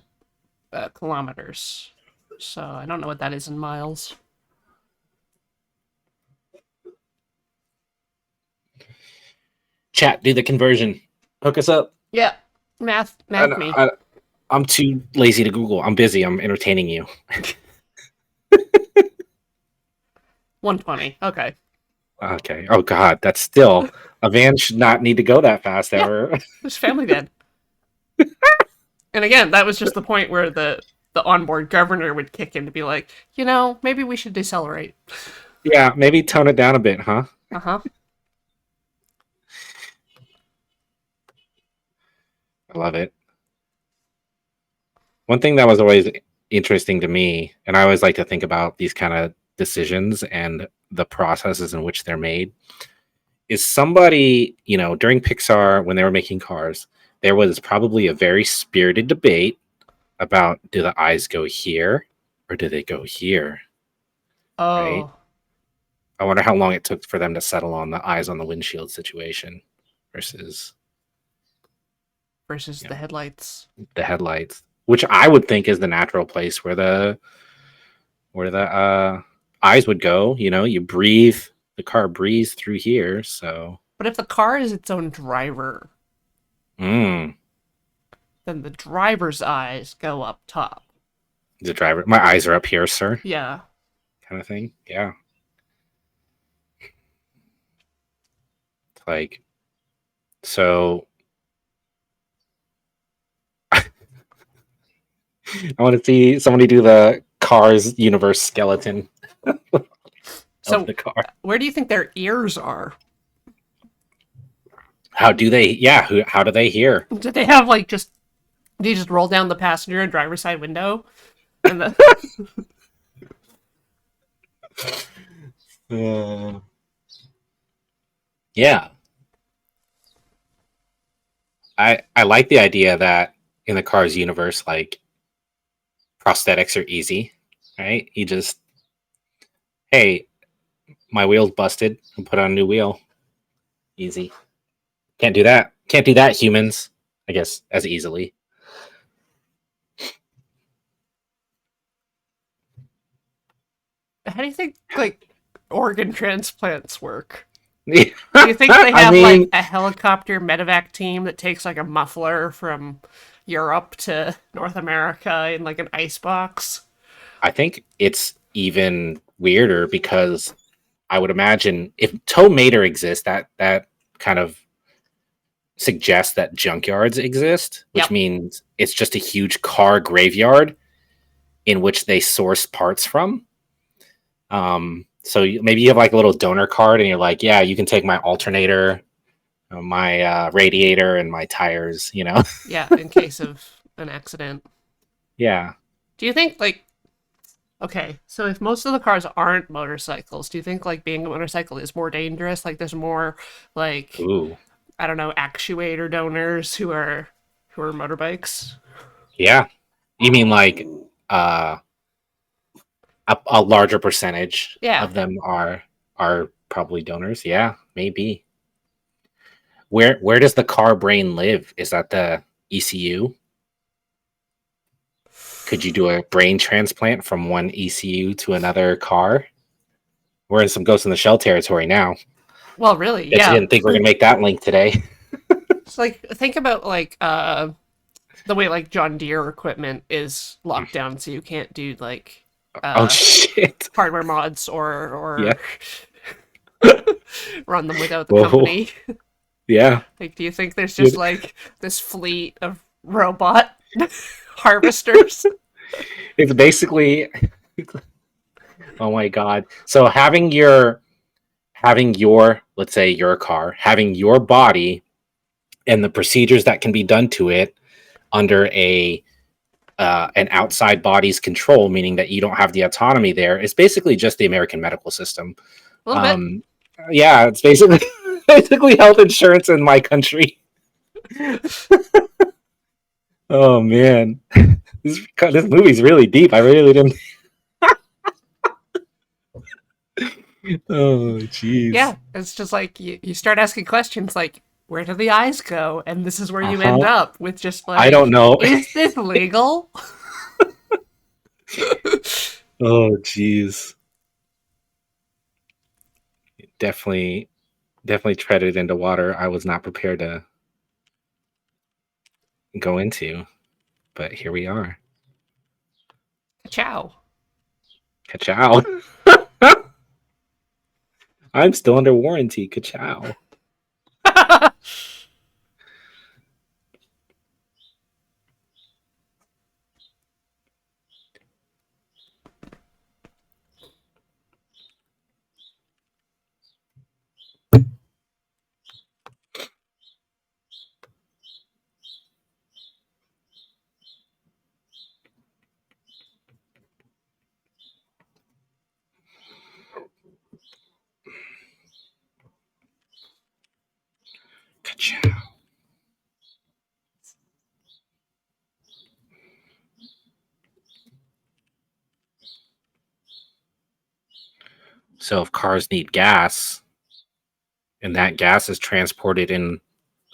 uh, kilometers. So I don't know what that is in miles. Chat, do the conversion. Hook us up. Yeah, math me. I'm too lazy to Google. I'm busy. I'm entertaining you. 120. Okay. Okay. Oh God, that's still a van should not need to go that fast Yeah, ever. this family did. And again, that was just the point where the onboard governor would kick in to be like, maybe we should decelerate. Yeah, maybe tone it down a bit, huh? Uh huh. I love it. One thing that was always interesting to me, and I always like to think about these kind of decisions and the processes in which they're made, is somebody, during Pixar, when they were making cars, there was probably a very spirited debate about do the eyes go here or do they go here, right? Oh, I wonder how long it took for them to settle on the eyes on the windshield situation versus versus you the know, headlights. the headlights, which I would think is the natural place where the eyes would go. You breathe, the car breathes through here. So, But if the car is its own driver, mm, then the driver's eyes go up top. the driver, my eyes are up here, sir, Yeah. kind of thing. Yeah, like so. I want to see somebody do the Cars universe skeleton of So the car. where do you think their ears are? How do they? Yeah, how do they hear? Do they have like just do you just roll down the passenger and driver's side window? And the Uh, yeah, I like the idea that in the Cars universe, like prosthetics are easy, right? You just, hey, my wheel's busted, and put on a new wheel. Easy. Can't do that. Can't do that, humans. I guess as easily. how do you think like organ transplants work? I Do you think they have like mean, a helicopter medevac team that takes like a muffler from Europe to North America in like an ice box? I think it's even weirder because I would imagine if tow mater exists, that kind of suggests that junkyards exist, which Yep. means it's just a huge car graveyard in which they source parts from. So maybe you have like a little donor card, and you're like, yeah, you can take my alternator, my radiator, and my tires. Yeah, in case of an accident. Yeah. Do you think like okay, so if most of the cars aren't motorcycles, do you think like being a motorcycle is more dangerous? Like there's more like Ooh. I don't know, actuator donors who are motorbikes? Yeah. You mean like uh, a larger percentage Yeah. of them are probably donors? Yeah, maybe. Where does the car brain live? Is that the ECU? Could you do a brain transplant from one ECU to another car? We're in some Ghost in the Shell territory now. Well, really, Bet you yeah. didn't think we're gonna make that link today. It's like think about like the way like John Deere equipment is locked down, so you can't do like Oh uh shit! hardware mods Yeah. or run them without the Whoa. company. Yeah. Like, do you think there's just Dude, like this fleet of robot harvesters? it's basically. Oh my god! So having your, let's say your car, having your body and the procedures that can be done to it under an outside body's control, meaning that you don't have the autonomy there, is basically just the American medical system. A little bit. Um, yeah, it's basically basically health insurance in my country. Oh man, this movie's really deep. I really didn't. Oh jeez. Yeah, it's just like you start asking questions like, where do the eyes go? And this is where Uh you end huh. up with just I don't like, know. is this legal? Oh jeez. Definitely, definitely treaded into water I was not prepared to go into, but here we are. Ciao. Ka-chow. I'm still under warranty. Ka-chow. Ka-chow. So if cars need gas and that gas is transported in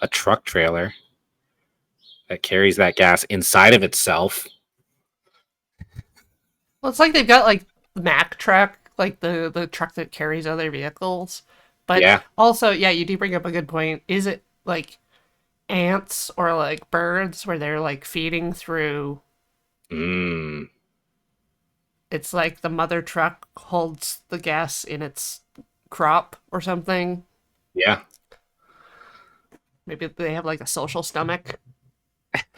a truck trailer that carries that gas inside of itself. Well, it's like they've got like the Mack truck, like the truck that carries other vehicles. But Yeah. also, yeah, you do bring up a good point. Is it like ants or like birds where they're like feeding through? Mm. It's like the mother truck holds the gas in its crop or something. Yeah. Maybe they have like a social stomach.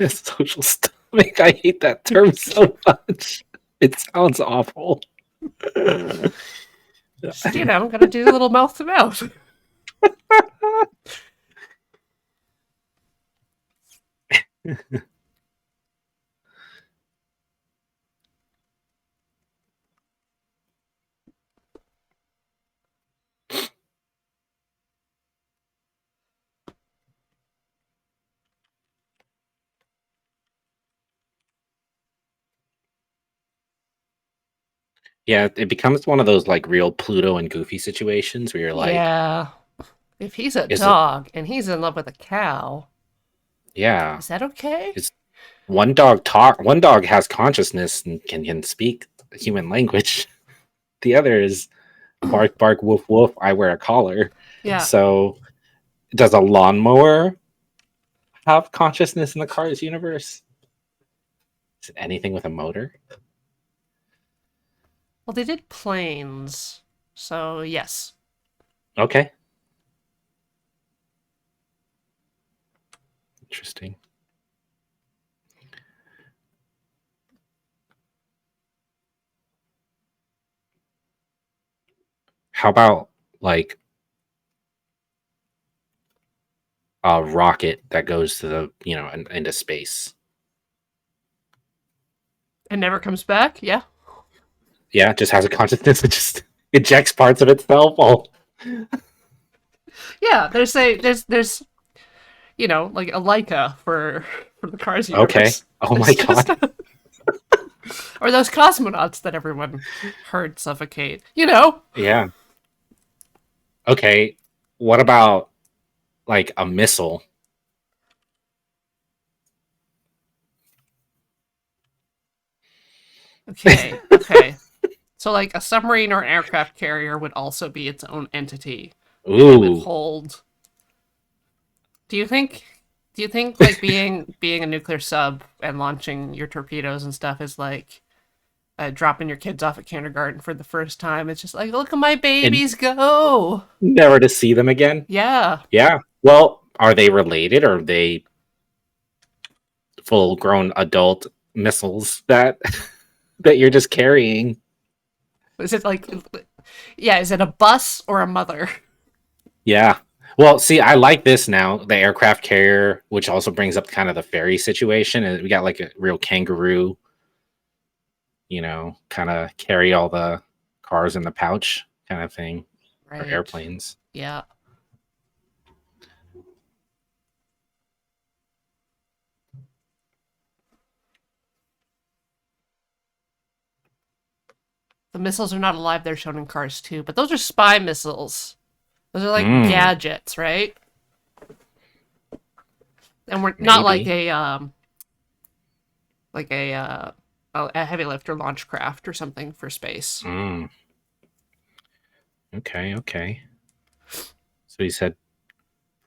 Social stomach. I hate that term so much. It sounds awful. Just, gotta do a little mouth to mouth. Yeah, it becomes one of those like real Pluto and Goofy situations where you're like, Yeah. If he's a is it? dog and he's in love with a cow, Yeah, is that okay? is one dog talk? One dog has consciousness and can speak human language. The other is bark, bark, woof, woof. I wear a collar. Yeah. So, does a lawnmower have consciousness in the Cars universe? Is it anything with a motor? Well, they did planes, so yes. Okay, interesting. How about like a rocket that goes to the into space? It never comes back. Yeah. Yeah, it just has a consciousness. It just ejects parts of itself. Oh, Yeah. There's like a Leica for the Cars okay. universe. Oh my It's just god. or those cosmonauts that everyone heard suffocate. You know. Yeah. Okay. What about like a missile? Okay, okay. So like a submarine or an aircraft carrier would also be its own entity, and it would Ooh, hold. Do you think? Do you think like being a nuclear sub and launching your torpedoes and stuff is like dropping your kids off at kindergarten for the first time? It's just like, look at my and babies go. never to see them again. Yeah. Yeah. Well, are they related? Or are they full-grown adult missiles that that you're just carrying? Is it like, yeah? Is it a bus or a mother? Yeah. Well, see, I like this now, the aircraft carrier, which also brings up kind of the ferry situation. And we got like a real kangaroo, kind of carry all the cars in the pouch kind of thing for Right. airplanes. Yeah. The missiles are not alive. They're shown in Cars too, but those are spy missiles. Those are like Mm, gadgets, right? And we're not maybe. like a heavy lift or launch craft or something for space. Mm, okay, okay. So he said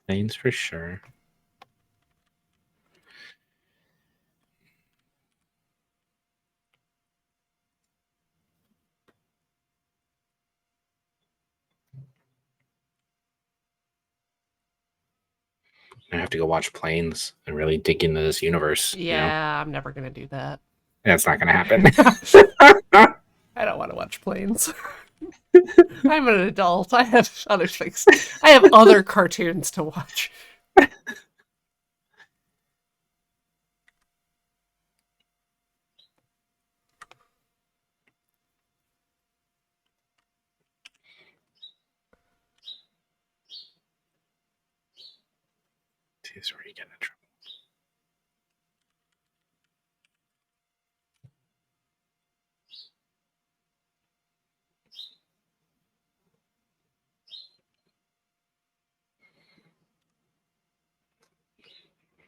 planes for sure. I have to go watch planes and really dig into this universe. Yeah, I'm never gonna do that. That's not going to happen. I don't want to watch planes. I'm an adult. I have other things. I have other cartoons to watch. This is where you get in trouble.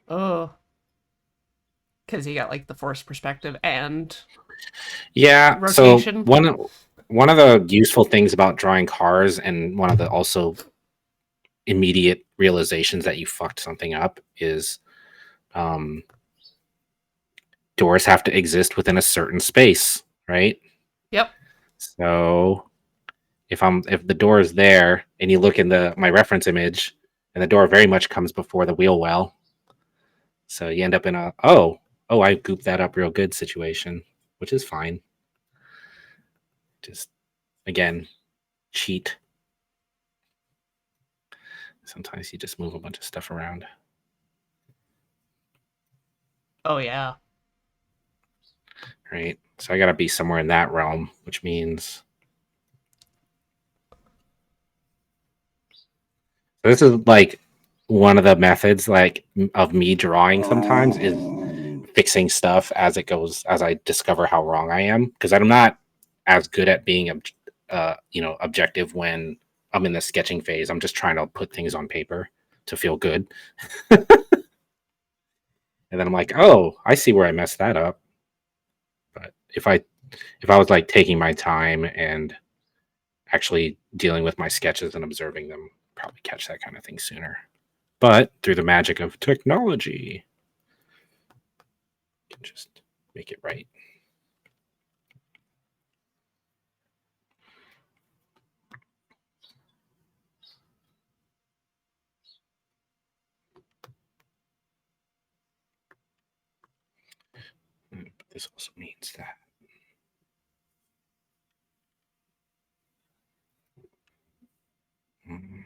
Oh, because you got like the force perspective and Yeah. So rotation. one of the useful things about drawing cars, and one of the also immediate realizations that you fucked something up, is um, doors have to exist within a certain space, right? Yep. So if the door is there and you look in the my reference image, and the door very much comes before the wheel well, so you end up in a I gooped that up real good situation, which is fine. Just again, cheat. Sometimes you just move a bunch of stuff around. Oh yeah. Right? So I got to be somewhere in that realm, which means this is like one of the methods like of me drawing sometimes is fixing stuff as it goes, as I discover how wrong I am, because I'm not as good at being objective when I'm in the sketching phase. I'm just trying to put things on paper to feel good. And then I'm like, "Oh, I see where I messed that up." But if I was like taking my time and actually dealing with my sketches and observing them, probably catch that kind of thing sooner. But through the magic of technology, you can just make it right. But this also means that. Mm,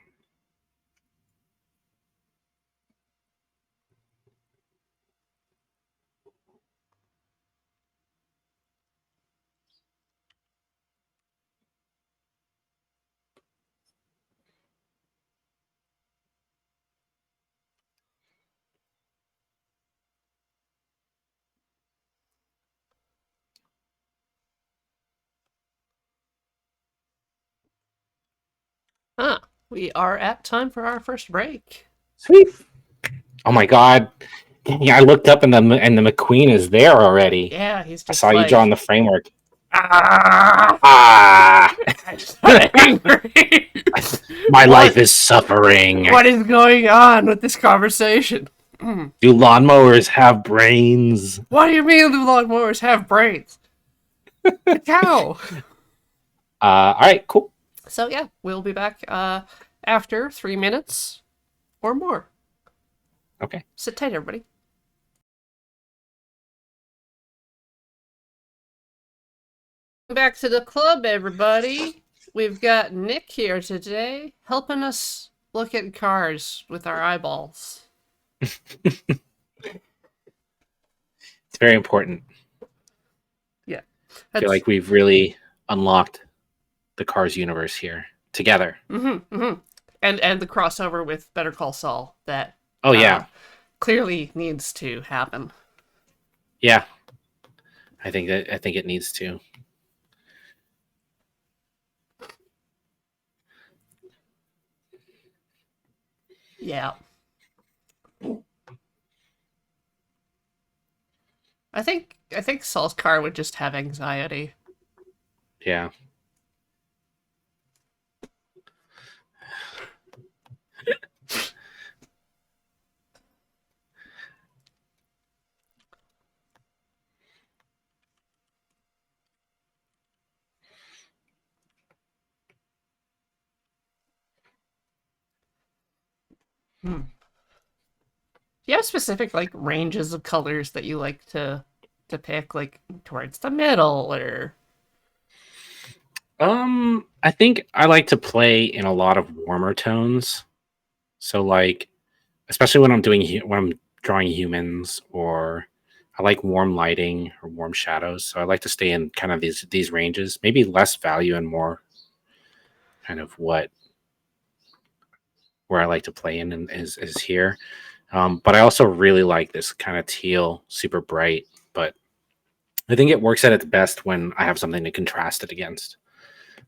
Huh. We are at time for our first break. Sweet. Oh my god. Dang, I looked up and the McQueen is there already. Yeah, he's I just saw you drawing like the framework. Ah! Ah, I'm so angry. my What? life is suffering. What is going on with this conversation? Hmm. Do lawnmowers have brains? What do you mean the lawnmowers have brains? The cow. All right, cool. So yeah, we'll be back after 3 minutes or more. Okay. Sit tight, everybody. Back to the club, everybody. We've got Nick here today, helping us look at cars with our eyeballs. It's very important. Yeah, I feel like we've really unlocked the Cars universe here together. and the crossover with Better Call Saul that Oh yeah, clearly needs to happen. yeah. I think it needs to. Yeah. I think Saul's car would just have anxiety. Yeah. Hmm. Do you have specific like ranges of colors that you like to pick, like towards the middle or? I think I like to play in a lot of warmer tones. So like, especially when when I'm drawing humans, or I like warm lighting or warm shadows. So I like to stay in kind of these ranges. Maybe less value and more kind of where I like to play in and is here. But I also really like this kind of teal, super bright. But I think it works at its best when I have something to contrast it against.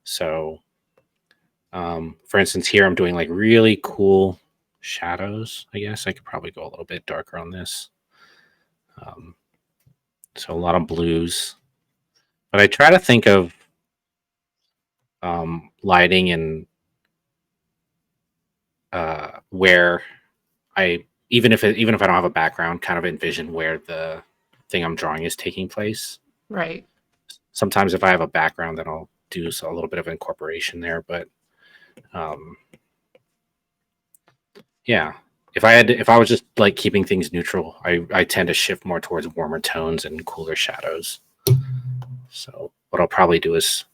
So, for instance, here I'm doing like really cool shadows. I guess I could probably go a little bit darker on this. Um, so a lot of blues, but I try to think of lighting and where I even if I don't have a background, kind of envision where the thing I'm drawing is taking place. Right. Sometimes if I have a background, then I'll do a little bit of incorporation there. But um, yeah, if I was just like keeping things neutral, I tend to shift more towards warmer tones and cooler shadows. So what I'll probably do is,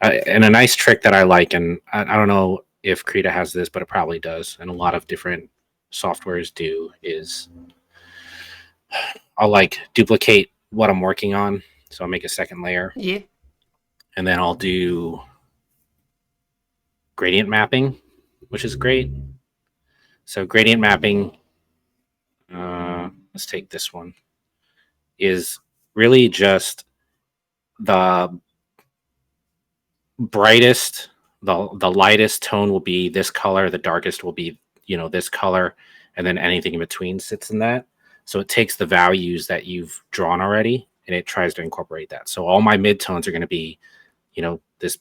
and a nice trick that I like, and I don't know if Krita has this, but it probably does, and a lot of different softwares do, is I'll like duplicate what I'm working on. So I'll make a second layer, Yeah. and then I'll do gradient mapping, which is great. So gradient mapping, let's take this one, is really just the brightest, the lightest tone will be this color, the darkest will be, this color, and then anything in between sits in that. So it takes the values that you've drawn already and it tries to incorporate that. So all my midtones are going to be, this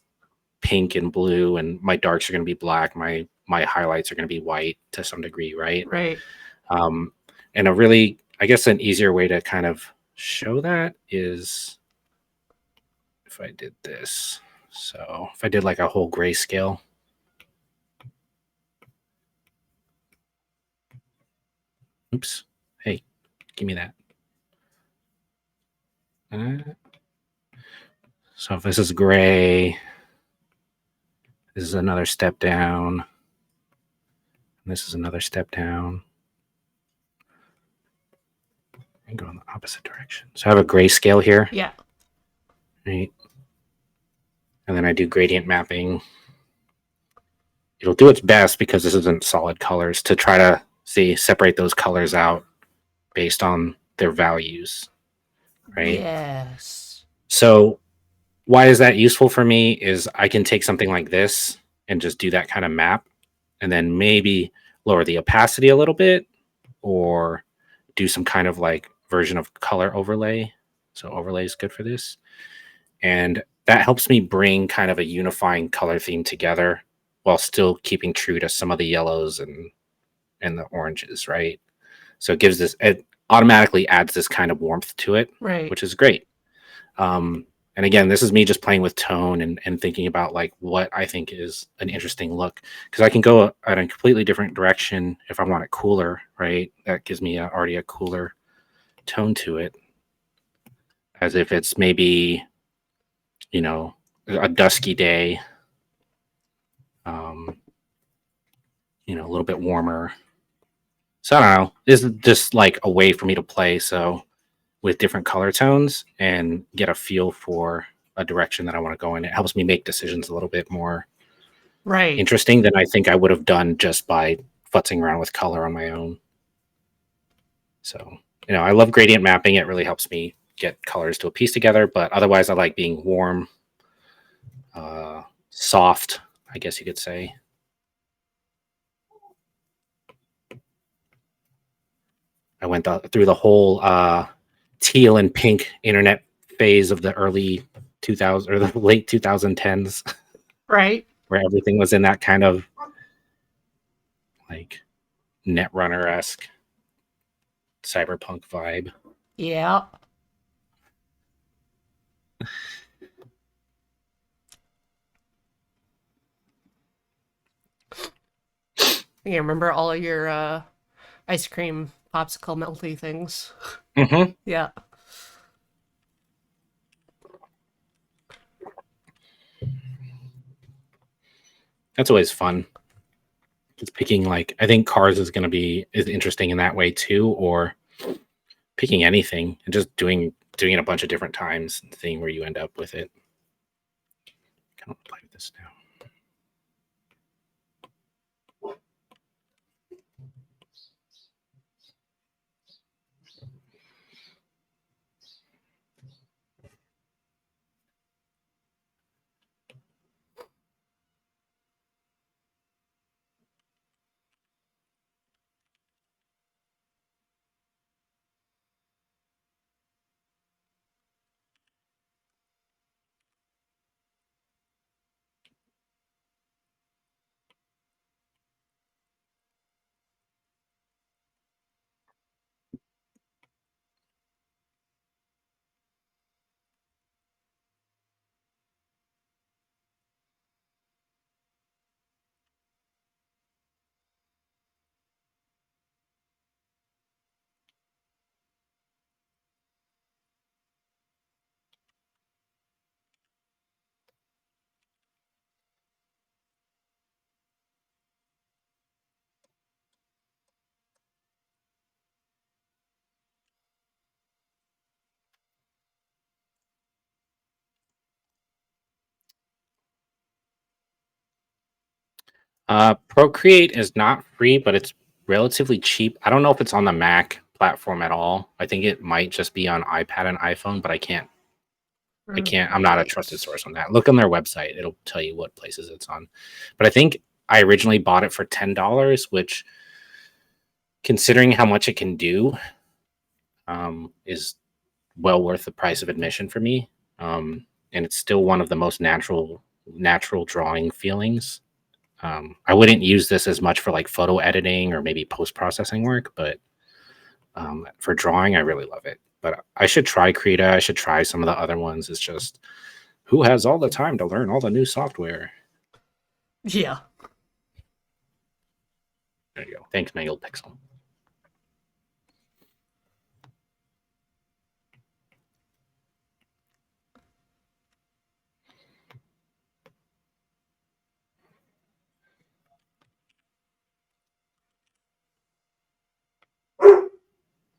pink and blue, and my darks are going to be black. My highlights are going to be white to some degree, right? Right. And a really, I guess, an easier way to kind of show that is if I did this. So if I did like a whole grayscale, oops, hey, give me that. So if this is gray, this is another step down. And this is another step down. And go in the opposite direction. So I have a grayscale here. Yeah. Right. And then I do gradient mapping. It'll do its best because this isn't solid colors to try to separate those colors out based on their values. Right. Yes. So why is that useful for me is I can take something like this and just do that kind of map and then maybe lower the opacity a little bit or do some kind of like version of color overlay. So overlay is good for this. And that helps me bring kind of a unifying color theme together while still keeping true to some of the yellows and the oranges, right? So it automatically adds this kind of warmth to it, Right. which is great. And again, this is me just playing with tone and thinking about like what I think is an interesting look, because I can go at a completely different direction if I want it cooler, right? That gives me already a cooler tone to it, as if it's maybe, a dusky day, um, a little bit warmer. So I don't know. This is just like a way for me to play. So with different color tones and get a feel for a direction that I want to go in. It helps me make decisions a little bit more Right. interesting than I think I would have done just by futzing around with color on my own. So, I love gradient mapping. It really helps me get colors to a piece together, but otherwise I like being warm, soft, I guess you could say. I went through the whole teal and pink internet phase of the early 2000s or the late 2010s Right. where everything was in that kind of like Netrunner-esque cyberpunk vibe. Yeah. You remember all of your ice cream popsicle melty things? Mm-hmm. Yeah. That's always fun. It's picking like I think Cars is interesting in that way too, or picking anything and just doing it a bunch of different times and seeing where you end up with it. I don't play with this now. Procreate is not free, but it's relatively cheap. I don't know if it's on the Mac platform at all. I think it might just be on iPad and iPhone, but I'm not a trusted Procreate. source on that. Look on their website. It'll tell you what places it's on. But I think I originally bought it for $10, which considering how much it can do, is well worth the price of admission for me. And it's still one of the most natural drawing feelings. I wouldn't use this as much for like photo editing or maybe post processing work, but for drawing, I really love it. But I should try Krita. I should try some of the other ones. It's just who has all the time to learn all the new software? Yeah. There you go. Thanks, Mangled Pixel.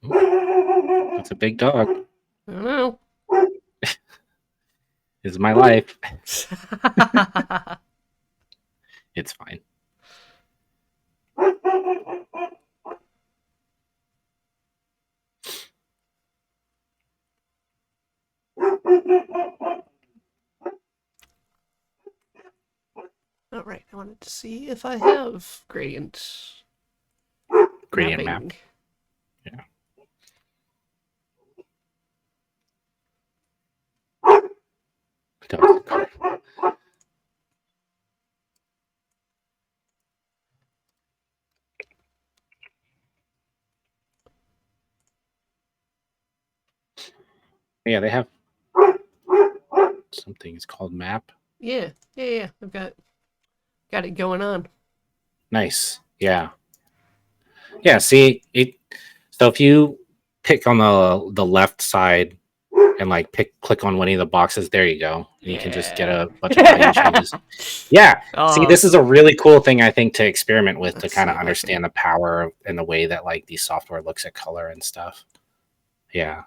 It's a big dog. I don't know. It's my life. It's fine. All right. I wanted to see if I have gradient Gradient mapping. map. Yeah. Don't. Yeah, they have something. It's called Map. Yeah. I've got it going on. Nice. Yeah. Yeah. See it. So if you pick on the left side and like click on any of the boxes, there you go. And you can just get a bunch of value changes. Yeah. See, this is a really cool thing I think to experiment with to kind of understand the power and the way that like these software looks at color and stuff. Yeah.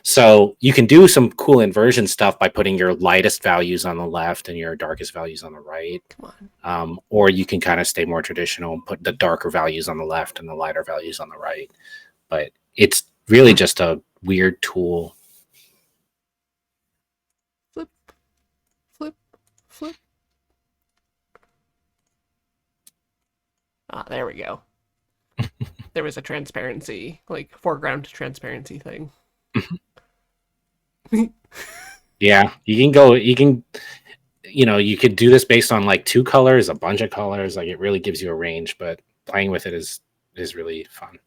So you can do some cool inversion stuff by putting your lightest values on the left and your darkest values on the right. Come on. Or you can kind of stay more traditional and put the darker values on the left and the lighter values on the right. But it's really just a weird tool. Flip. Ah, there we go. There was a transparency, like foreground transparency thing. Yeah, you could do this based on like 2 colors, a bunch of colors. Like it really gives you a range, but playing with it is really fun.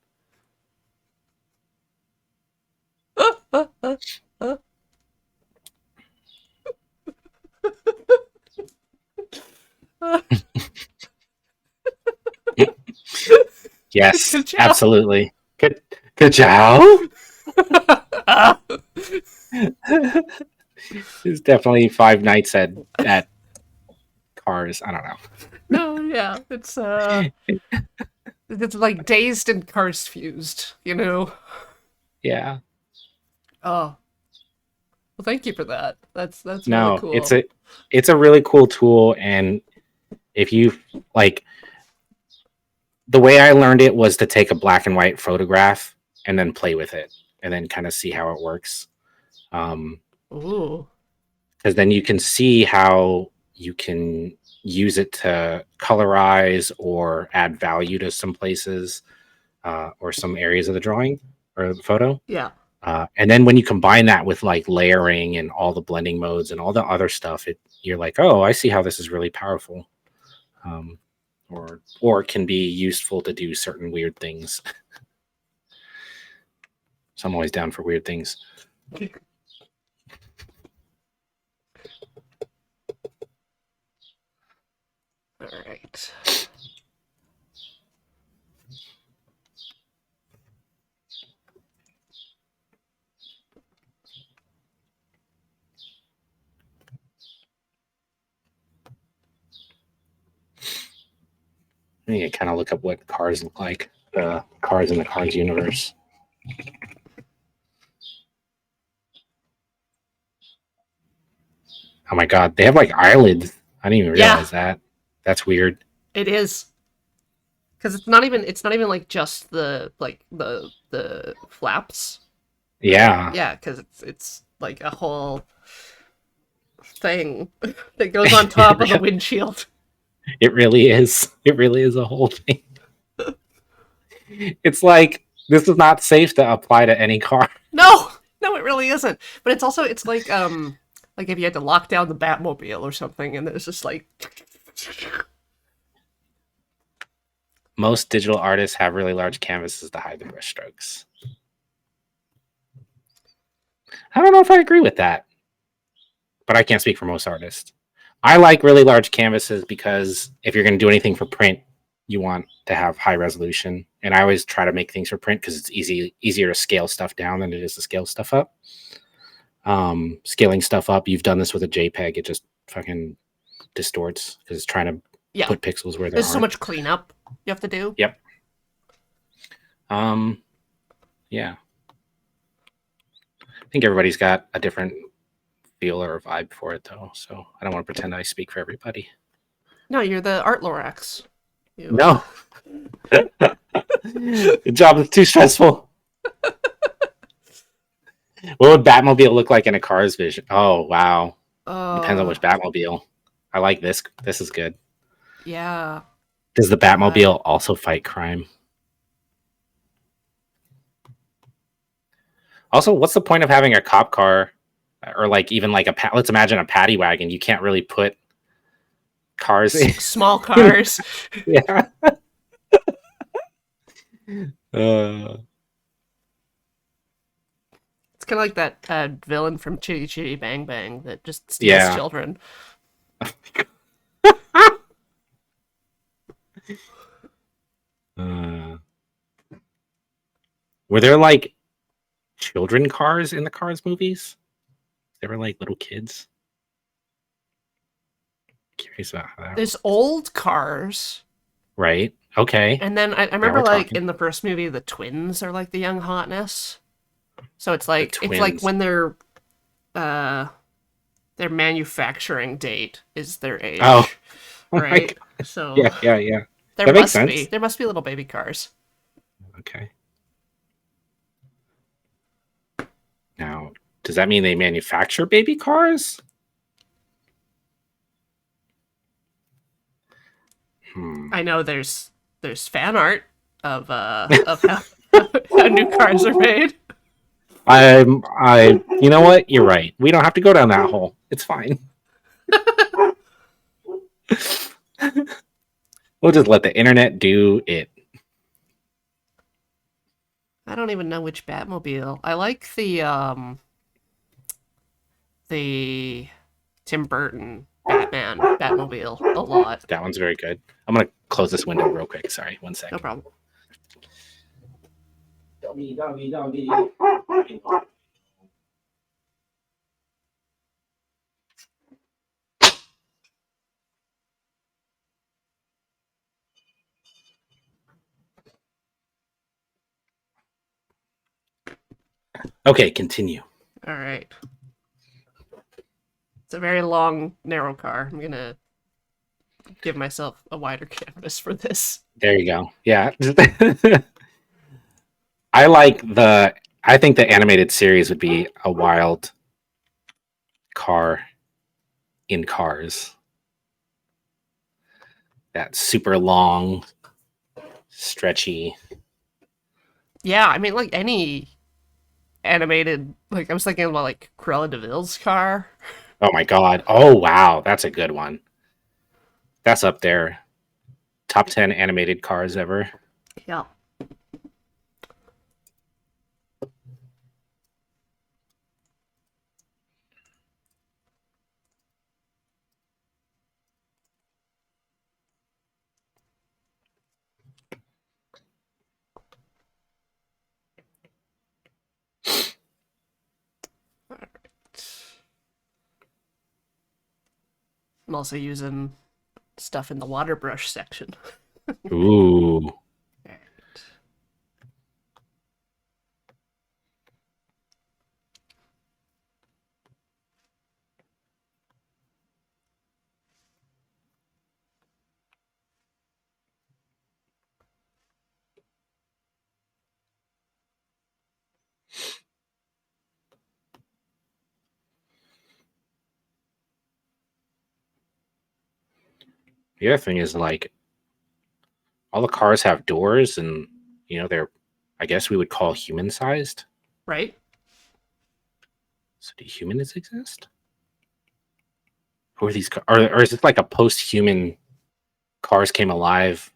Yes, absolutely. Good job. It's definitely Five Nights at Cars. I don't know. No, yeah, it's like Dazed and Cars Fused, you know. Yeah. Oh, well, thank you for that. That's No, really cool. it's a really cool tool, and if you like, the way I learned it was to take a black and white photograph and then play with it, and then kind of see how it works. Ooh. Because then you can see how you can use it to colorize or add value to some places or some areas of the drawing or the photo. Yeah. And then when you combine that with like layering and all the blending modes and all the other stuff, you're like, oh, I see how this is really powerful. Or can be useful to do certain weird things. So I'm always down for weird things. All right. I need to kind of look up what cars look like. Cars in the Cars universe. Oh my god, they have like eyelids. I didn't even realize that. That's weird. It is. Because it's not even like just the flaps. Yeah. Yeah, because it's like a whole thing that goes on top of the windshield. It really is. It really is a whole thing. It's like this is not safe to apply to any car. No, it really isn't. But it's like if you had to lock down the Batmobile or something, and there's just like. Most digital artists have really large canvases to hide the brush strokes. I don't know if I agree with that, but I can't speak for most artists. I like really large canvases because if you're going to do anything for print, you want to have high resolution. And I always try to make things for print because it's easier to scale stuff down than it is to scale stuff up. Scaling stuff up, you've done this with a JPEG, it just fucking distorts because it's trying to put pixels where there There's so much cleanup you have to do. Yep. Yeah. I think everybody's got a different feel or a vibe for it, though. So I don't want to pretend I speak for everybody. No, you're the Art Lorax. No. The job is too stressful. What would Batmobile look like in a Cars vision? Oh, wow. Depends on which Batmobile. I like this. This is good. Yeah. Does the Batmobile also fight crime? Also, what's the point of having a cop car or like even like let's imagine a paddy wagon. You can't really put cars in. Small cars. Yeah. Uh, It's kind of like that villain from Chitty Chitty Bang Bang that just steals yeah. children. Uh, were there like children cars in the Cars movies? They were like little kids. Curious about how that There's works. old cars, Right. Okay. and then I Now remember we're like talking. in the first movie, the twins are like the young hotness. So The it's like twins. when uh their manufacturing date is their Oh, age, oh my right? God. So Yeah, yeah, yeah. there That makes must be sense. little baby cars. Okay. Now, does that mean they manufacture baby cars? Hmm. I know there's fan art of how how new cars are made. You know what? You're right. We don't have to go down that hole. It's fine. We'll just let the internet do it. I don't even know which Batmobile. I like the Tim Burton Batmobile a lot. That one's very good. I'm gonna close this window real quick. Sorry, one No sec. problem. Doggy, doggy, doggy. Okay, continue. All right. It's a very long, narrow car. I'm gonna give myself a wider canvas for this. There you go. Yeah. I like the. I think the animated series would be a wild car in Cars. That super long, stretchy. Yeah, I mean, like any animated, like I was thinking about like Cruella Deville's car. Oh my god. Oh wow, that's a good one. That's up there. Top 10 animated cars ever. Yeah. I'm also using stuff in the water brush section. Ooh. The other thing is like all the cars have doors and they're I guess we would call human sized. Right? So do humans exist? Who are these or is it like a post-human cars came alive?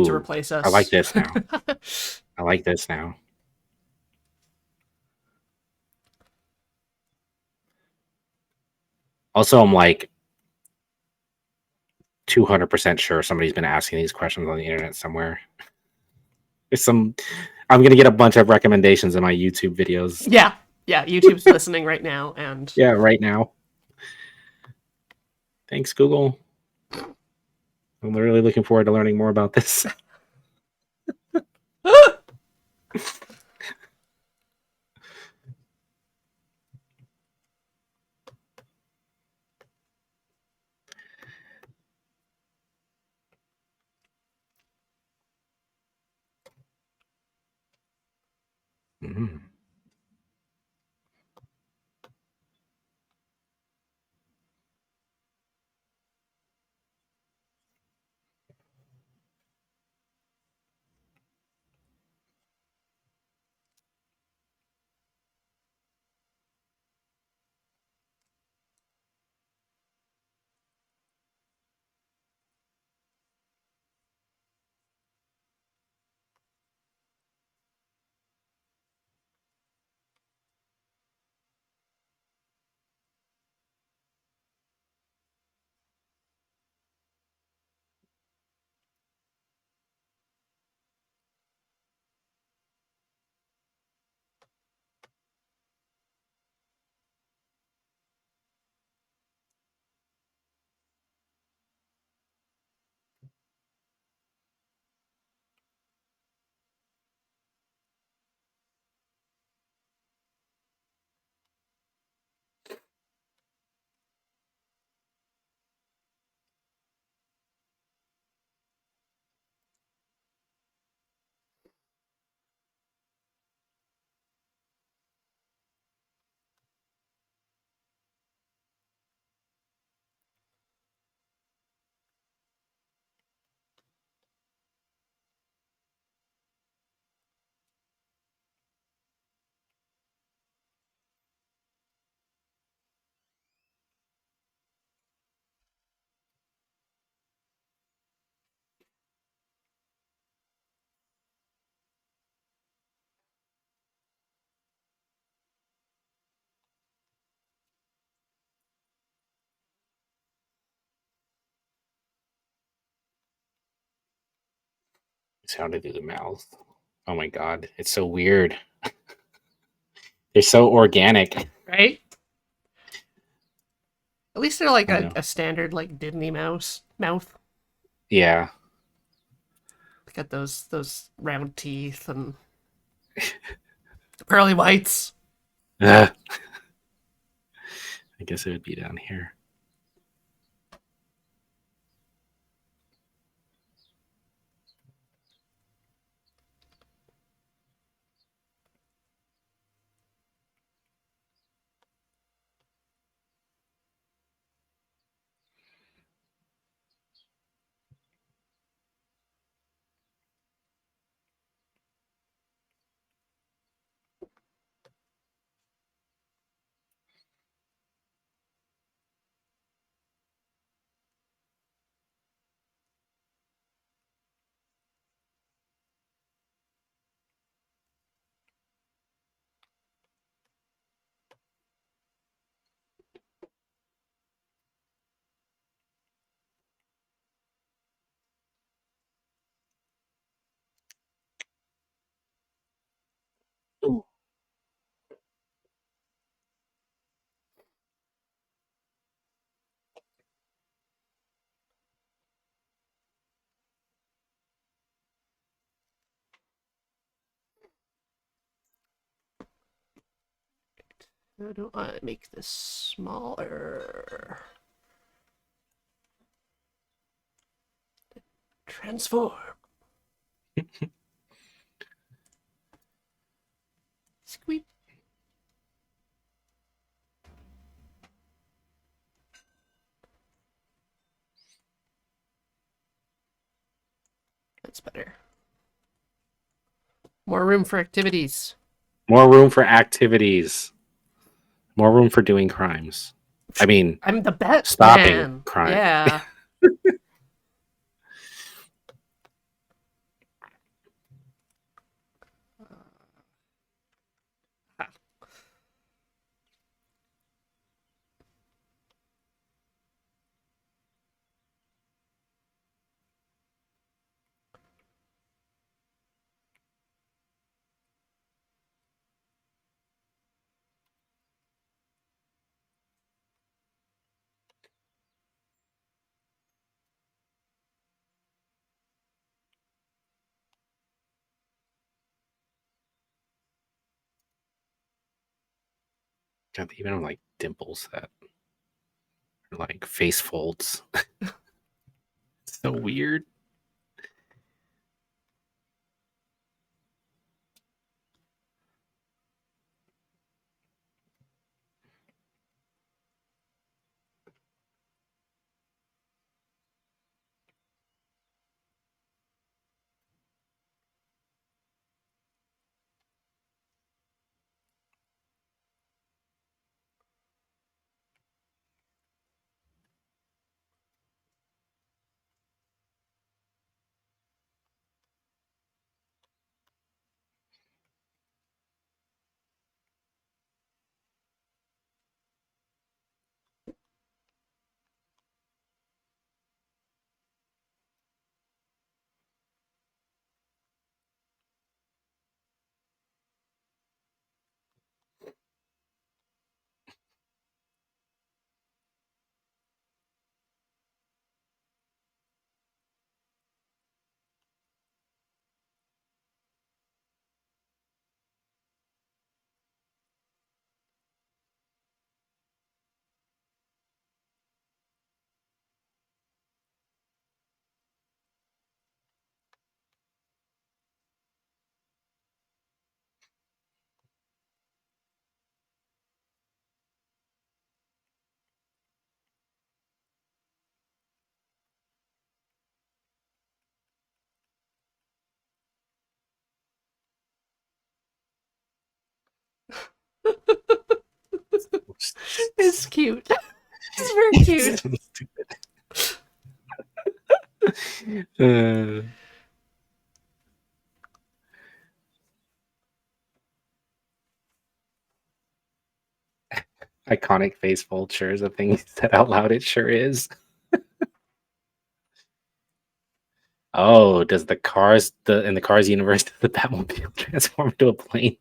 To Ooh. replace I like us. this now. I like this now. Also, I'm like 200% sure somebody's been asking these questions on the internet somewhere. There's some. I'm gonna get a bunch of recommendations in my YouTube videos. Yeah. Yeah, YouTube's listening right now and Yeah, right now. Thanks, Google. I'm really looking forward to learning more about this. Mhm. sounded through the mouth. Oh my god, it's so weird. They're so organic. Right? At least they're like I know. a standard like Disney mouse mouth. Yeah. Got those round teeth and pearly whites. I guess it would be down here. Ooh. How do I make this smaller? Transform. Squeak. That's better. More room for activities. More room for activities. More room for doing crimes. I mean, I'm the best stopping man. crime. Yeah. God, they even have like dimples that are like face folds. It's so weird. It's cute. It's very cute. So stupid. Iconic face vulture is a thing you said out loud. It sure is. Oh, does the cars the in the Cars universe does the Batmobile transform into a plane?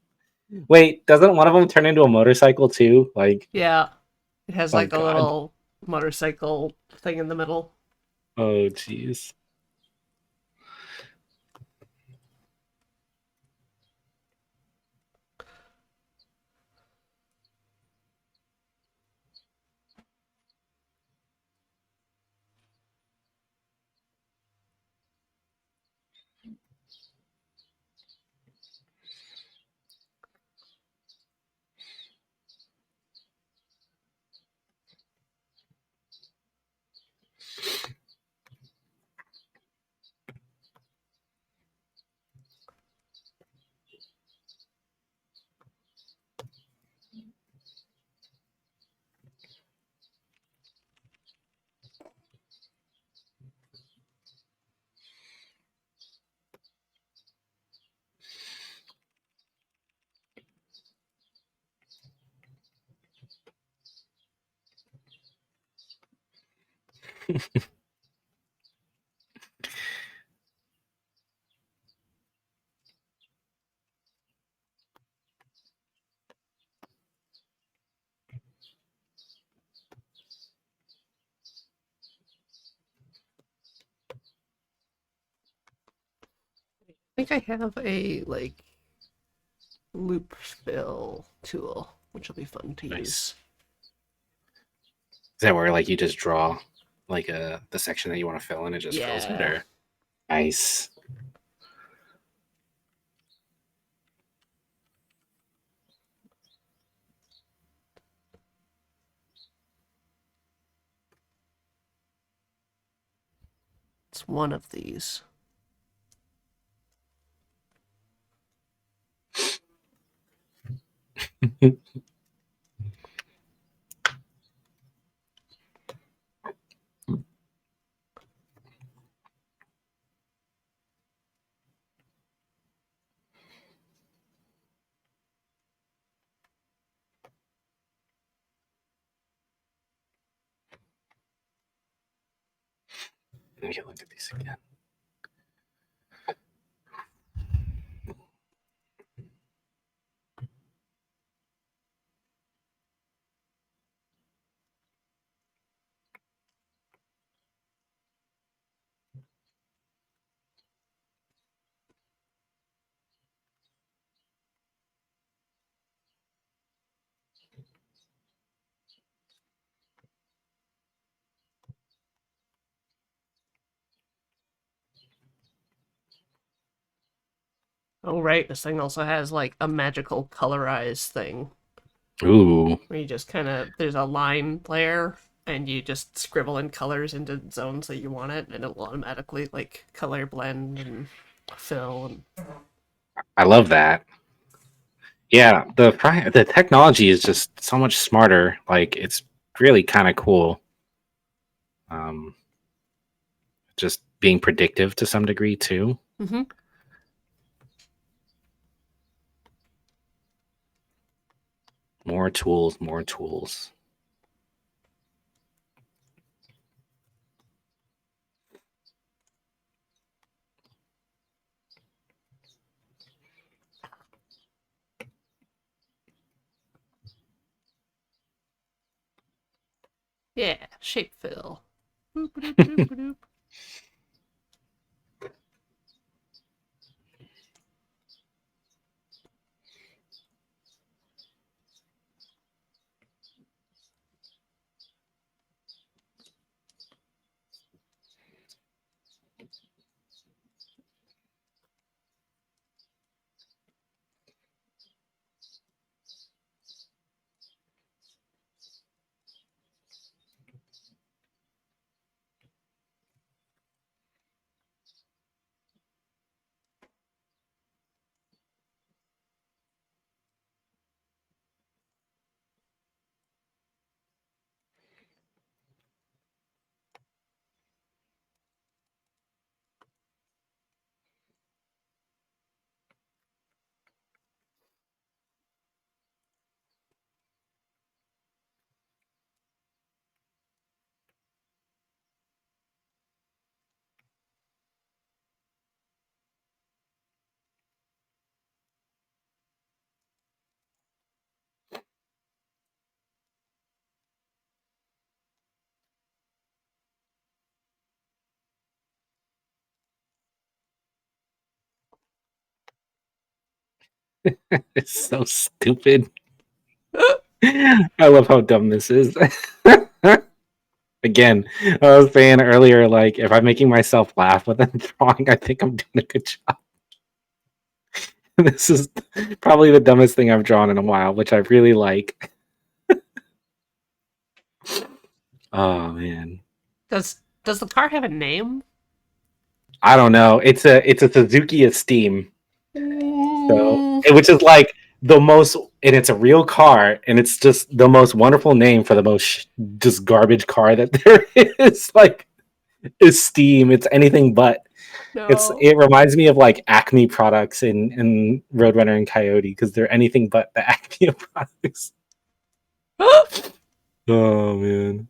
Wait, doesn't one of them turn into a motorcycle too? Like, Yeah, it has oh like a god. little motorcycle thing in the middle. Oh jeez. I think I have a like loop fill tool, which will be fun to Nice. use. Is that where like you just draw like the section that you want to fill and it just fills it, Yeah. or nice. It's one of these. Let me look at these again. Oh, right. This thing also has like a magical colorize thing Ooh. where you just kind of, there's a line layer and you just scribble in colors into zones that you want it and it'll automatically like color blend and fill. And I love that. Yeah, the technology is just so much smarter. Like it's really kind of cool. Um, just being predictive to some degree too. mm-hmm. More tools, more tools. Yeah, shape fill. Boop, boop, boop, boop. It's so stupid. I love how dumb this is. Again, I was saying earlier, like if I'm making myself laugh with a drawing, I think I'm doing a good job. This is probably the dumbest thing I've drawn in a while, which I really like. Oh man. Does the car have a name? I don't know. It's a Suzuki Esteem. So, Mm, which is like the most, and it's a real car, and it's just the most wonderful name for the most just garbage car that there is. Like Esteem, it's anything but. no. It reminds me of like Acme products in Roadrunner and Coyote because they're anything but the Acme products. Oh man.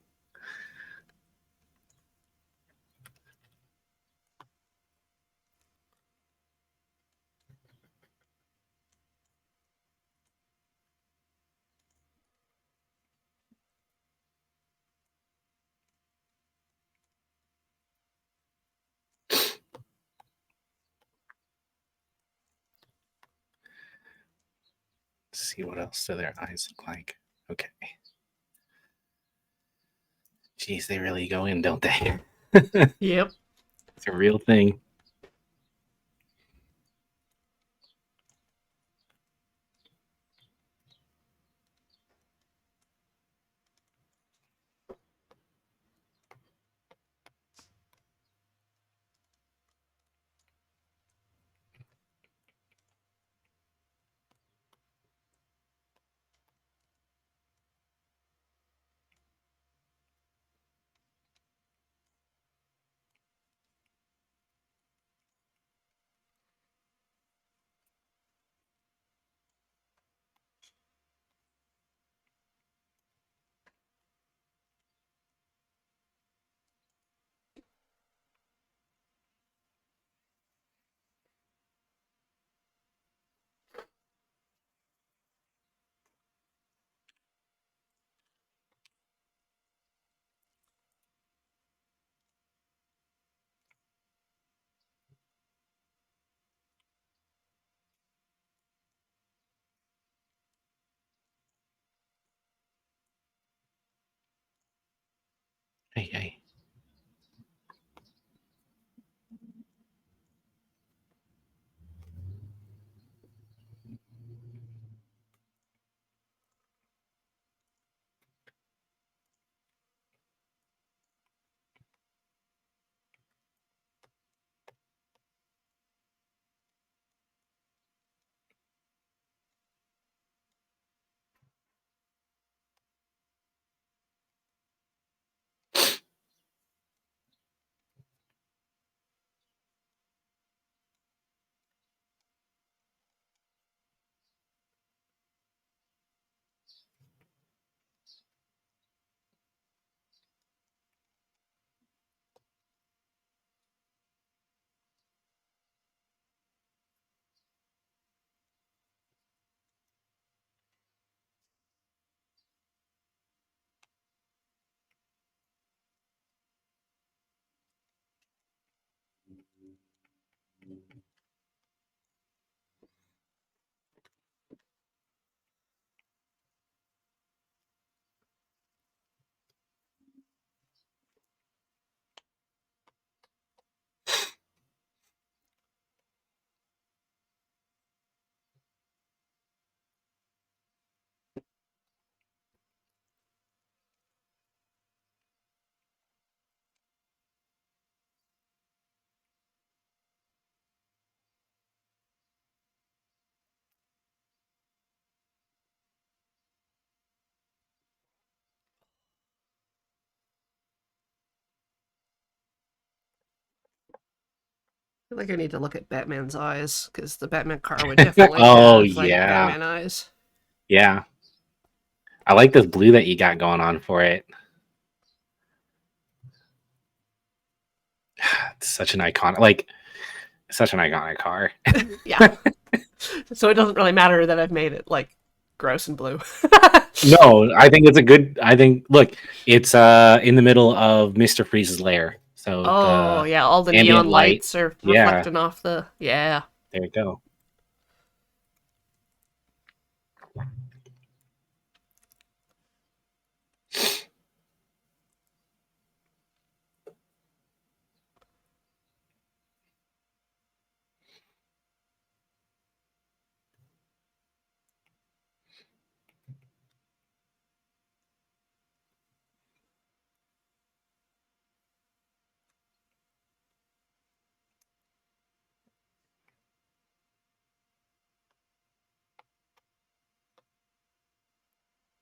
Let's see what else do their eyes look like. Okay. Geez, they really go in, don't they? Yep. It's a real thing. Hey, hey. I think I need to look at Batman's eyes because the Batman car would definitely Oh have like yeah. Batman eyes. Yeah. I like this blue that you got going on for it. It's such an iconic, like such an iconic car. Yeah. So it doesn't really matter that I've made it like gross and blue. No, I think it's a good. I think look, it's in the middle of Mr. Freeze's lair, so Oh the yeah, all the ambient neon light. lights are Yeah, reflecting off the yeah. there you go.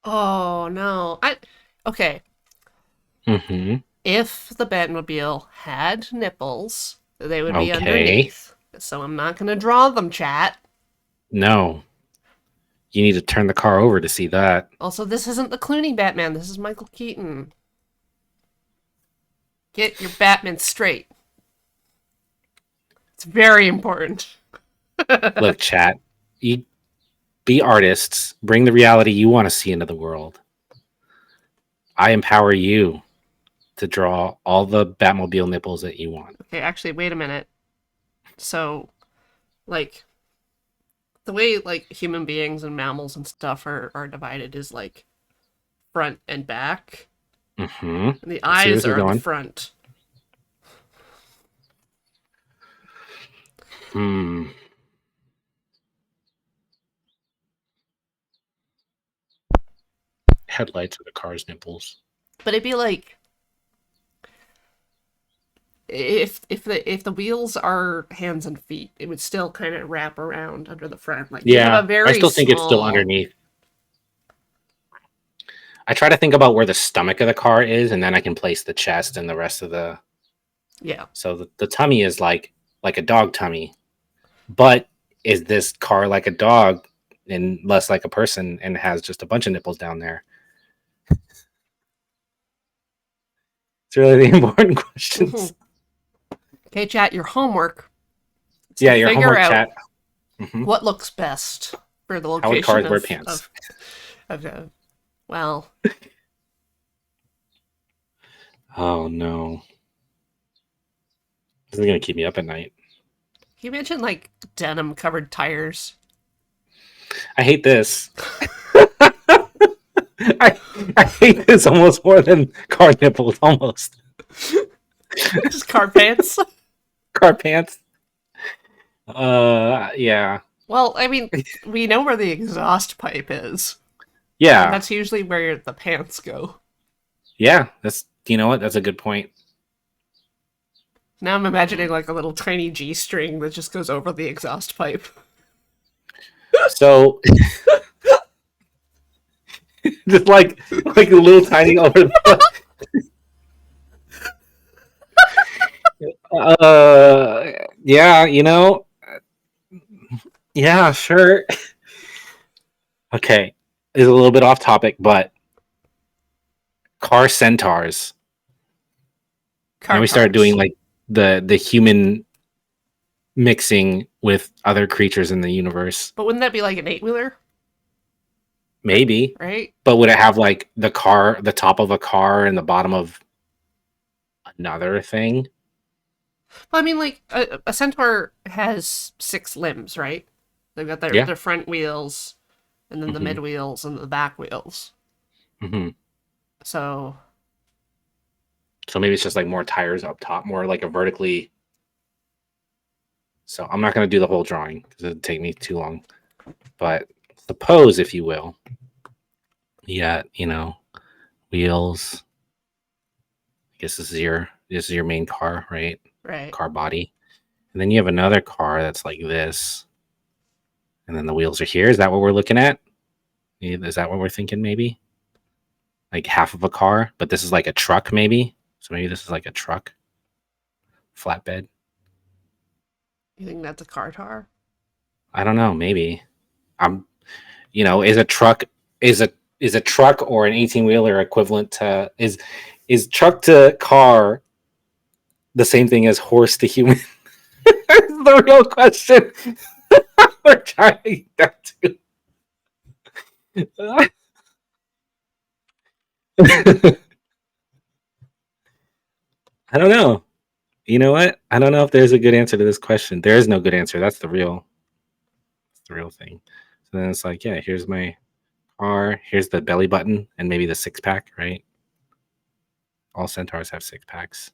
Oh no. I okay. Hmm. If the Batmobile had nipples, they would be Okay. underneath. So I'm not gonna draw them, chat. No, you need to turn the car over to see that. Also, this isn't the Clooney Batman. This is Michael Keaton. Get your Batman straight. It's very important. Look, chat. You be artists. Bring the reality you want to see into the world. I empower you to draw all the Batmobile nipples that you want. Okay, actually, wait a minute. So, like, the way like human beings and mammals and stuff are divided is like front and back, Hmm. and the I see where eyes you're are on the going. front. Hmm. Headlights are the car's nipples. But it'd be like if the wheels are hands and feet, it would still kind of wrap around under the front. Like you have a Yeah, I very still think it's still small. underneath. I try to think about where the stomach of the car is, and then I can place the chest and the rest of the. Yeah. So the tummy is like a dog tummy, but is this car like a dog and less like a person and has just a bunch of nipples down there? It's really the important questions. Mhm. Okay, chat. Your homework is to Yeah, your figure homework out chat. Hmm. what looks best for the How would location cars wear of pants? well, Oh no, this is gonna keep me up at night. you mentioned like denim covered tires. I hate this. I, I hate this almost more than car nipples. Almost Just car pants. car pants. Yeah, Well, I mean, we know where the exhaust pipe is, and yeah, that's usually where the pants go. yeah. That's you know what? That's a good point. Now I'm imagining like a little tiny G string that just goes over the exhaust pipe. So just like a little tiny over. Uh, yeah, yeah, sure. Okay, it's a little bit off topic, but car centaurs. And then Car we started doing cars. like the human mixing with other creatures in the universe. But wouldn't that be like an eight wheeler, Maybe, right? but would it have like the top of a car, and the bottom of another thing? Well, I mean, like a centaur has six limbs, right? They've got their Yeah. their front wheels, and then the Hmm. mid wheels and the back wheels. Hmm. So So maybe it's just like more tires up top, more like a vertically. So I'm not going to do the whole drawing because it'd take me too long. But suppose, if you will, you got wheels. I guess this is your main car, right? right. Car body, and then you have another car that's like this, and then the wheels are here. Is that what we're looking at? Is that what we're thinking? Maybe like half of a car, but this is like a truck, maybe. So maybe this is like a truck flatbed. You think that's a car tar? I don't know. Maybe I'm. Is a truck is a truck or an 18 wheeler equivalent to is truck to car the same thing as horse to human? That's the real question. We're trying to get that to. I don't know. You know what? I don't know if there's a good answer to this question. There is no good answer. That's the real thing. So then it's like, yeah, here's my car. Here's the belly button and maybe the six pack, right? All centaurs have six packs.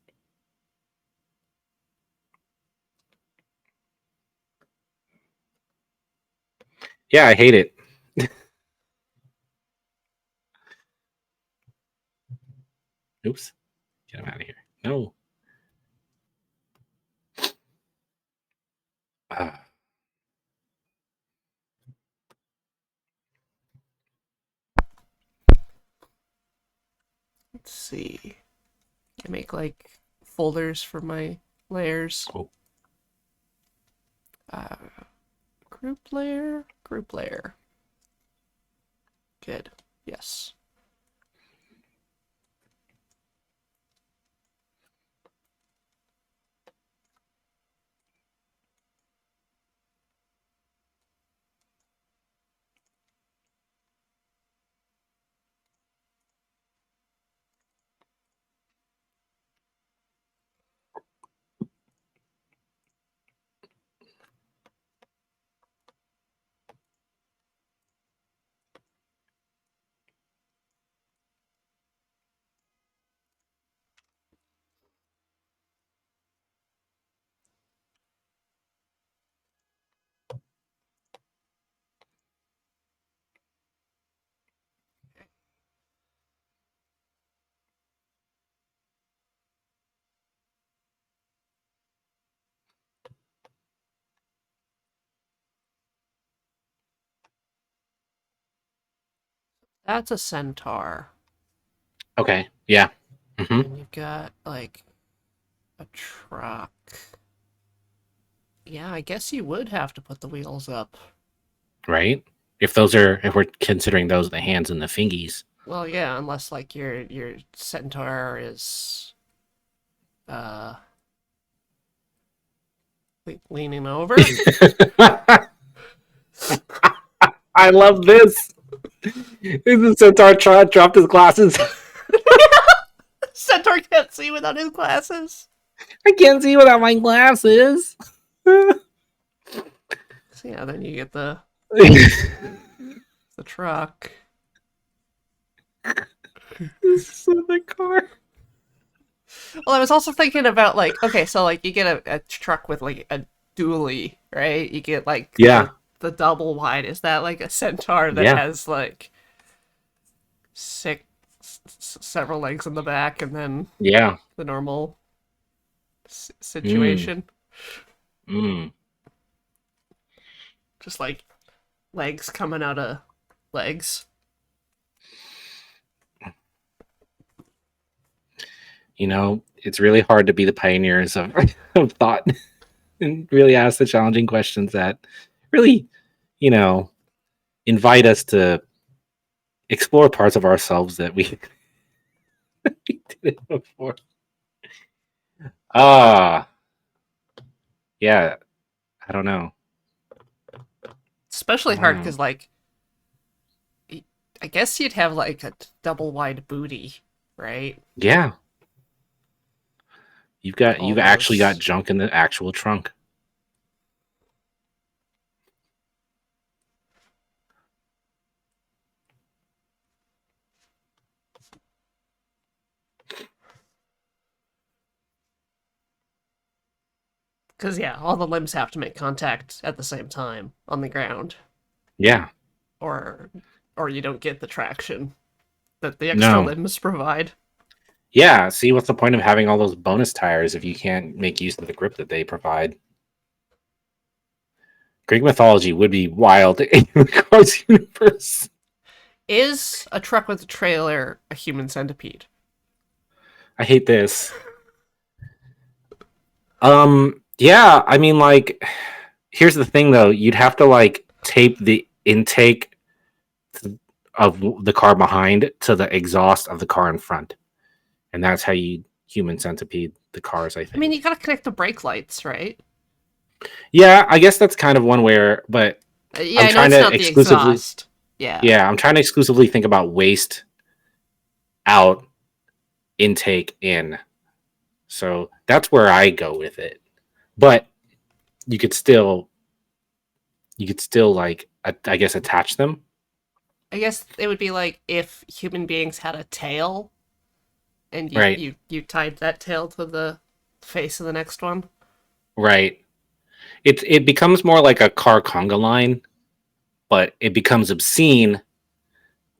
Yeah, I hate it. Oops. Get him out of here. No. Ah. Let's see. I make like folders for my layers. Oh. Uh, group layer, group layer. Good. Yes. That's a centaur. Okay. Yeah. Hmm. And you've got like a truck. Yeah, I guess you would have to put the wheels up. Right. If we're considering those the hands and the fingies. Well, yeah, unless like your centaur is uh leaning over. I love this. The centaur dropped his glasses. Centaur can't see without his glasses. I can't see without my glasses. So yeah, then you get the truck. The car. Well, I was also thinking about like, okay, so like you get a truck with like a dually, right? You get like Yeah. the double wide. Is that like a centaur that Yeah. has like several legs in the back and then Yeah. the normal situation? Mm. Just like legs coming out of legs. You know, it's really hard to be the pioneers of, of thought and really ask the challenging questions that really, invite us to explore parts of ourselves that we, we didn't before. Yeah, I don't know. Especially hard because like I guess you'd have like a double wide booty, right? Yeah. You've actually got junk in the actual trunk. Because yeah, all the limbs have to make contact at the same time on the ground, Yeah. or you don't get the traction that the extra limbs provide. Yeah. See, what's the point of having all those bonus tires if you can't make use of the grip that they provide? Greek mythology would be wild in the Cars universe. Is a truck with a trailer a human centipede? I hate this. Yeah, I mean, like, here's the thing though, you'd have to like tape the intake of the car behind to the exhaust of the car in front. And that's how you human centipede the cars, I think. I mean, you gotta connect the brake lights, right? Yeah, I guess that's kind of one where, but yeah, I'm trying to exclusively. Yeah, I'm trying to exclusively think about waste out, intake in. So that's where I go with it. But you could still like I guess attach them. I guess it would be like if human beings had a tail, and you tied that tail to the face of the next one. Right. It becomes more like a car conga line, but it becomes obscene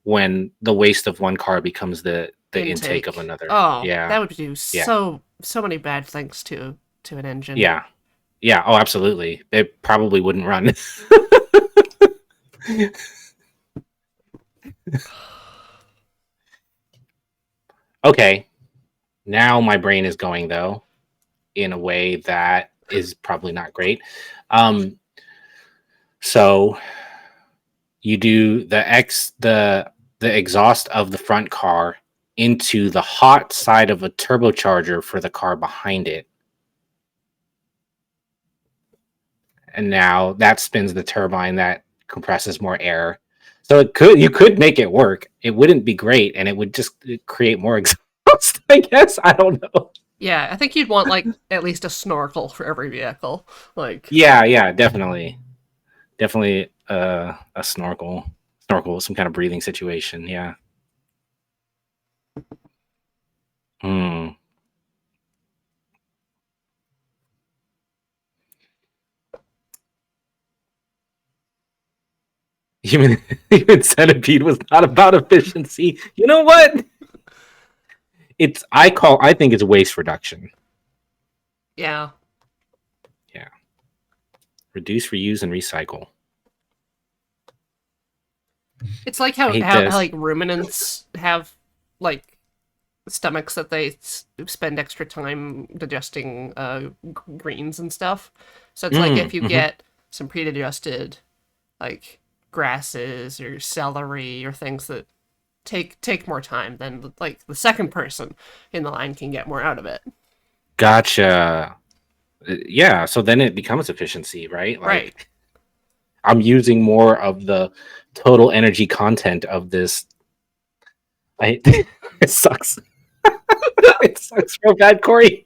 when the waste of one car becomes the intake of another. Oh, yeah, that would do so many bad things to an engine. Yeah. Yeah. Oh, absolutely. It probably wouldn't run. Okay, now my brain is going though in a way that is probably not great. Um, so you do the exhaust of the front car into the hot side of a turbocharger for the car behind it, and now that spins the turbine that compresses more air. So you could make it work. It wouldn't be great, and it would just create more exhaust. I guess I don't know. Yeah, I think you'd want like at least a snorkel for every vehicle. Like, Yeah, definitely a snorkel, some kind of breathing situation. Yeah. Hmm. Human Human Centipede was not about efficiency. You know what? I think it's waste reduction. yeah, Yeah. Reduce, reuse, and recycle. it's like I how, hate how this. like ruminants have like stomachs that they spend extra time digesting greens and stuff. So it's like if you Mm-hmm. get some pre-digested like grasses or celery or things that take more time, then like the second person in the line can get more out of it. Gotcha. Yeah, so then it becomes efficiency, right? Right. Like I'm using more of the total energy content of this. I it sucks. It sucks real bad, Corey.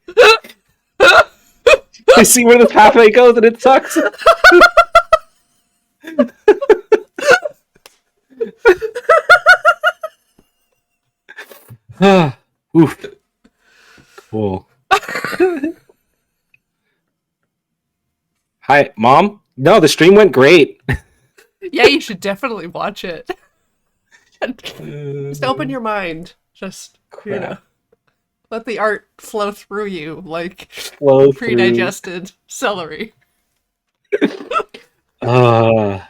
I see where this pathway goes, and it sucks. Oof. Cool. Hi, Mom. No, the stream went great. Yeah, you should definitely watch it. Just open your mind. Just, you know, Crap. let the art flow through you like Flow through. pre-digested celery. Uh,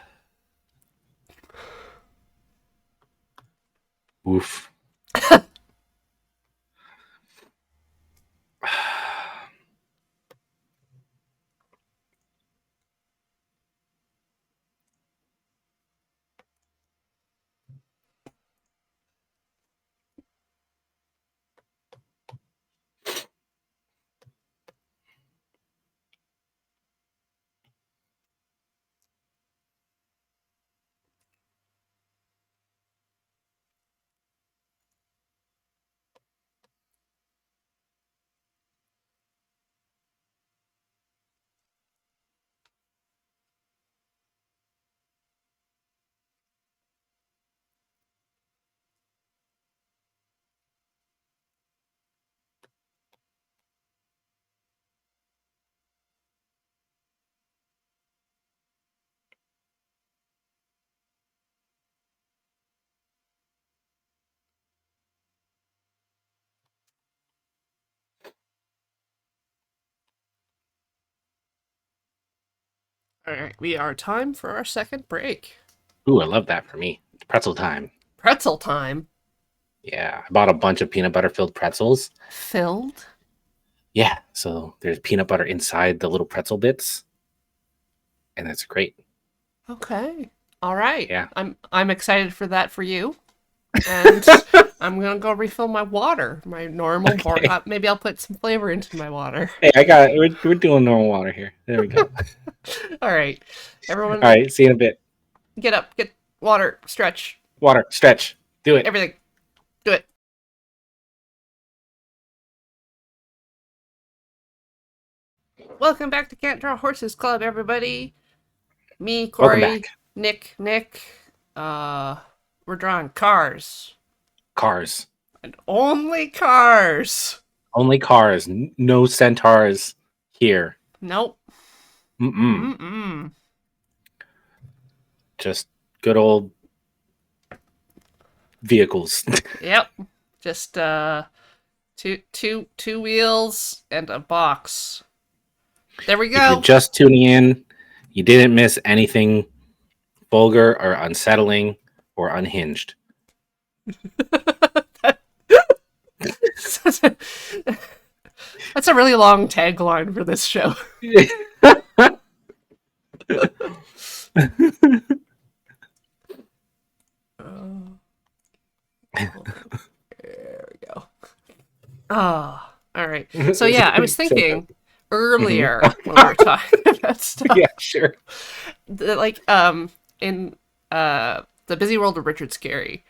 oof. All right, we are time for our second break. Ooh, I love that for me. It's pretzel time. Pretzel time. Yeah, I bought a bunch of peanut butter filled pretzels. Filled. Yeah, so there's peanut butter inside the little pretzel bits, and that's great. Okay. All right. Yeah. I'm excited for that for you. And I'm gonna go refill my water, my normal Okay. maybe I'll put some flavor into my water. Hey, we're doing normal water here. There we go. All right, All everyone, right, see you in a bit. get up, get water, stretch, Water, stretch, do it. everything. Do it. Welcome back to Can't Draw Horses Club, everybody. Me, Welcome back. Corey, Nick. Uh, we're drawing cars Cars, and only cars. only cars. No centaurs here. Nope. Mm-mm. Mm-mm. Just good old vehicles. Yep. Just two wheels and a box. There we If you're go. just tuning in, you didn't miss anything vulgar or unsettling or unhinged. That's a really long tagline for this show. Uh, there we go. Oh, all right. So yeah, I was So, thinking mhm. earlier when we were talking about Yeah, stuff, sure. like in the Busy World of Richard Scarry,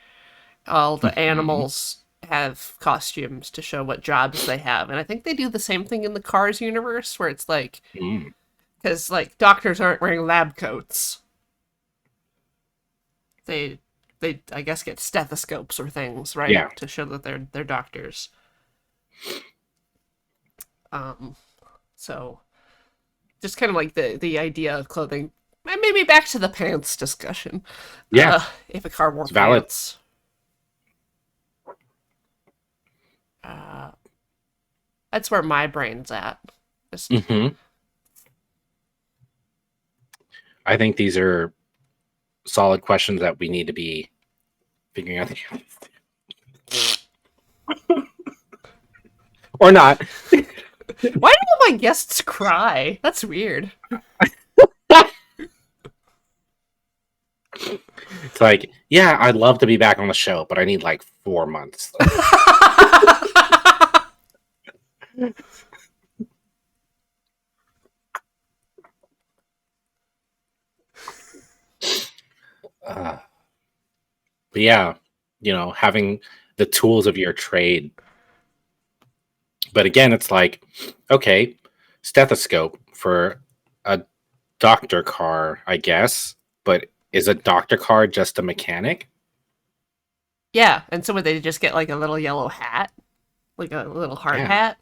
all the Mhm. animals have costumes to show what jobs they have, and I think they do the same thing in the Cars universe, where it's like Mm. because like doctors aren't wearing lab coats, they they I guess get stethoscopes or things, right, Yeah. to show that they're doctors. Um, so just kind of like the idea of clothing. And maybe back to the pants discussion. Yeah. If a car wore It's valid. pants, uh, that's where my brain's at. Just Hmm. I think these are solid questions that we need to be figuring out. Or not. why do all my guests cry? That's weird. It's like, yeah, I'd love to be back on the show, but I need like 4 months. Uh, but yeah, having the tools of your trade. But again, it's like, okay, stethoscope for a doctor car, I guess. But is a doctor car just a mechanic? Yeah, and so would they just get like a little yellow hat, like a little hard Yeah. hat?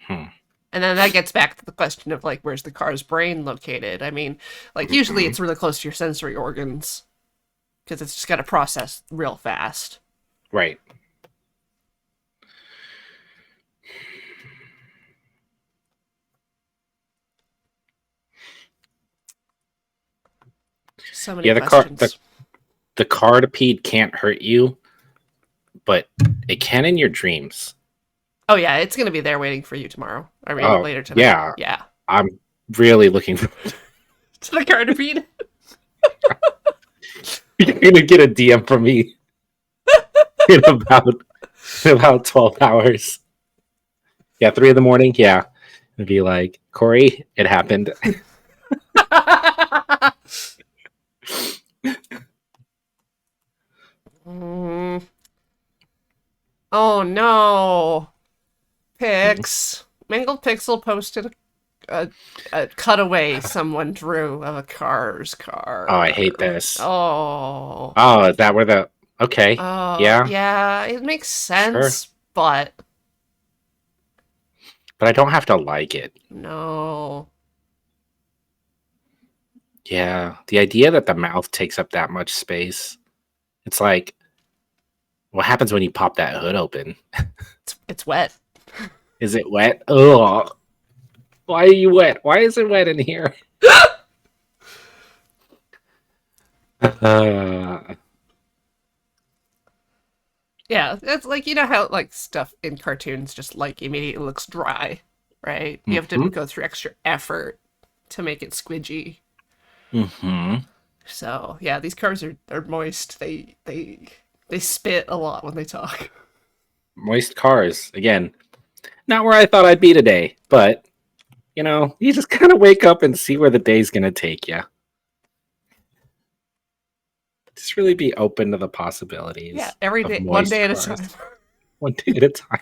Hmm. And then that gets back to the question of like, where's the car's brain located? I mean, like usually Mhm. it's really close to your sensory organs because it's just got to process real fast. Right. So many Yeah, the car the, questions. the cardipede can't hurt you, but it can in your dreams. Oh yeah, it's gonna be there waiting for you tomorrow. I mean, Oh, later tonight. yeah. Yeah. I'm really looking for To the cardipede. you're gonna get a DM from me in about 12 hours. Yeah, 3 in the morning. Yeah. It'd be like, Corey, it happened. Mm. Oh no, Pix. Mangled Pixel posted a, a cutaway someone drew of a car's Oh, I hate car. this. Oh. Oh, is that where the okay. Oh, Yeah, yeah, it makes sure. sense, but But I don't have to like it. no. Yeah. The idea that the mouth takes up that much space. It's like, what happens when you pop that hood open? It's wet. Is it wet? Oh, why are you wet? Why is it wet in here? Uh, Yeah, it's like you know how like stuff in cartoons just like immediately looks dry, right? You have to mm-hmm, go through extra effort to make it squidgy. mm-hmm. So yeah, these cars are moist. They spit a lot when they talk. Moist cars. Again, not where I thought I'd be today, but you just kind of wake up and see where the day's gonna take you. Just really be open to the Yeah, possibilities every of day, one moist day at a cars. time. One day at a time.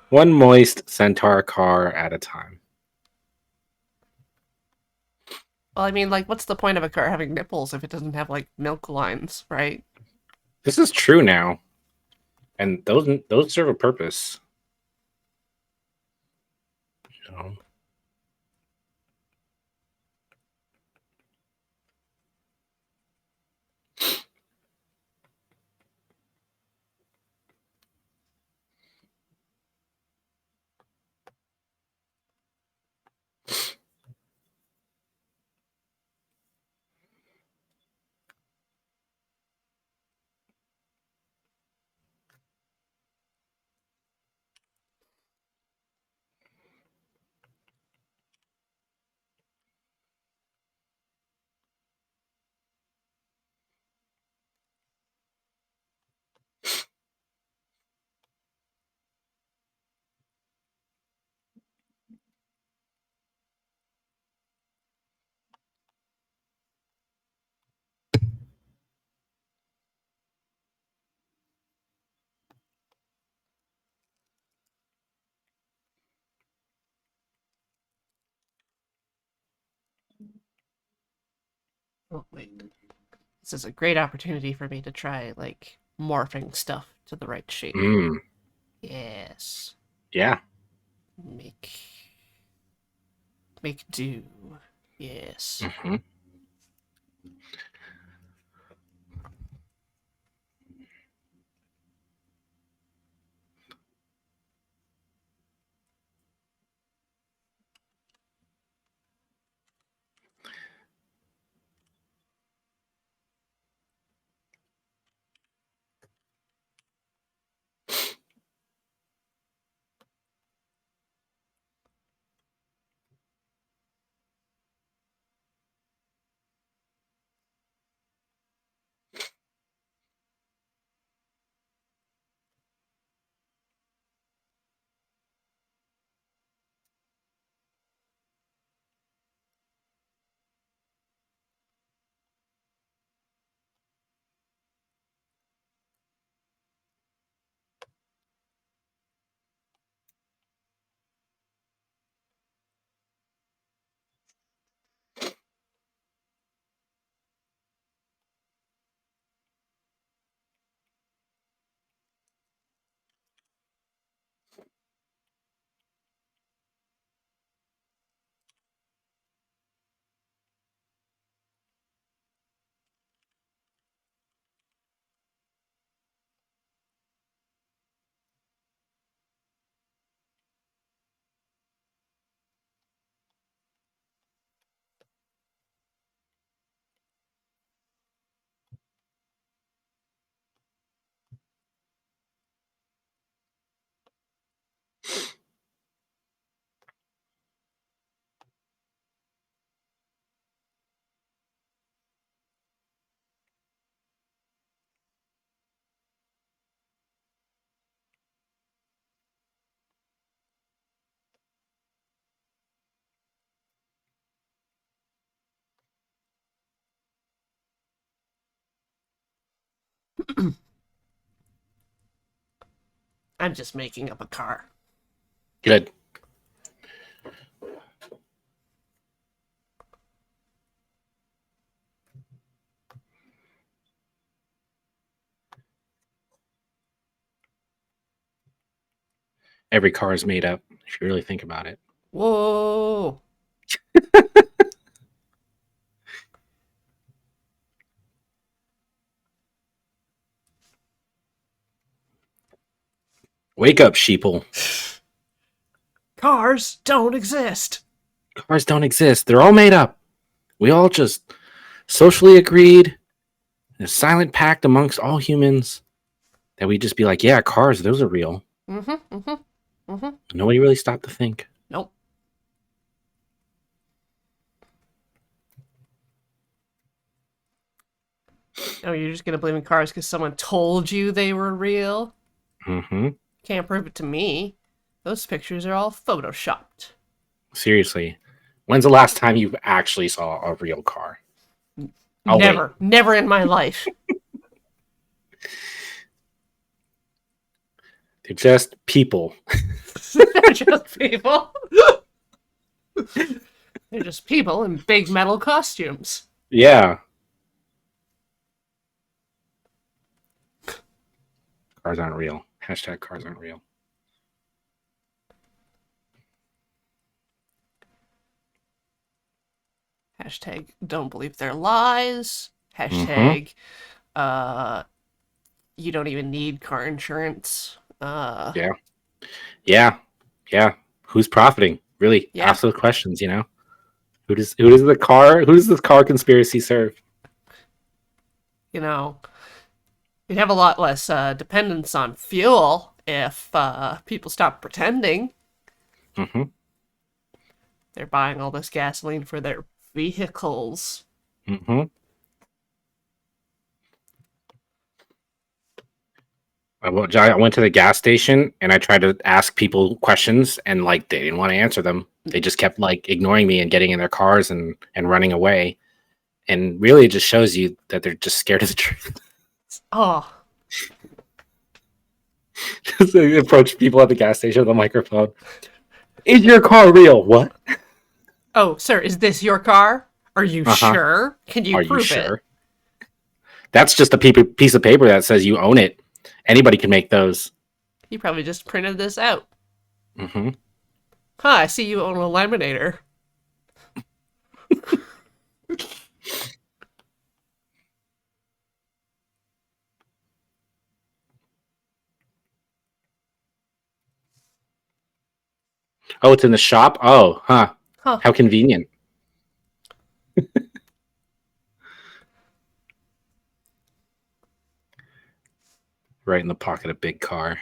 One moist centaur car at a time. Well, I mean, like, what's the point of a car having nipples if it doesn't have like milk lines, right? This is true now, and those serve a purpose. You know? Oh, wait. This is a great opportunity for me to try, like, morphing stuff to the right shape. Mm, Yes. yeah. Make. Make do. Yes. Hmm. I'm just making up a car. Good. Every car is made up, if you really think about it. Whoa! Wake up, sheeple. Cars don't exist! Cars don't exist. They're all made up. We all just socially agreed, a silent pact amongst all humans, that we just be like, yeah, cars, those are real. Mm-hmm, mm-hmm, mm-hmm. Nobody really stopped to think. Nope. Oh, you're just gonna blame in cars because someone told you they were real? Mm-hmm. Can't prove it to me. Those pictures are all photoshopped. Seriously. When's the last time you actually saw a real car? Oh, Never. Never in my life. They're just people. They're just people. They're just people in big metal costumes. Yeah. Cars aren't real. Hashtag cars aren't real. Hashtag don't believe their lies. Hashtag you don't even need car insurance. Yeah. Yeah. Yeah. Who's profiting? Really Yeah. ask those questions, you know? Who does this car conspiracy serve? You know, we'd have a lot less dependence on fuel if people stopped pretending Mm-hmm. they're buying all this gasoline for their vehicles. Mm-hmm. I went to the gas station and I tried to ask people questions and like they didn't want to answer them. They just kept like ignoring me and getting in their cars and running away. And really it just shows you that they're just scared of the truth. Oh, Just approach people at the gas station with a microphone. Is your car real? What? oh, sir, is this your car? Are you Uh-huh. sure? Can you Are you prove it? sure? That's just a piece of paper that says you own it. Anybody can make those. You probably just printed this out. Hmm. Huh, I see you own a laminator. Oh, it's in the shop? Oh, huh. Huh. How convenient. Right in the pocket of big car.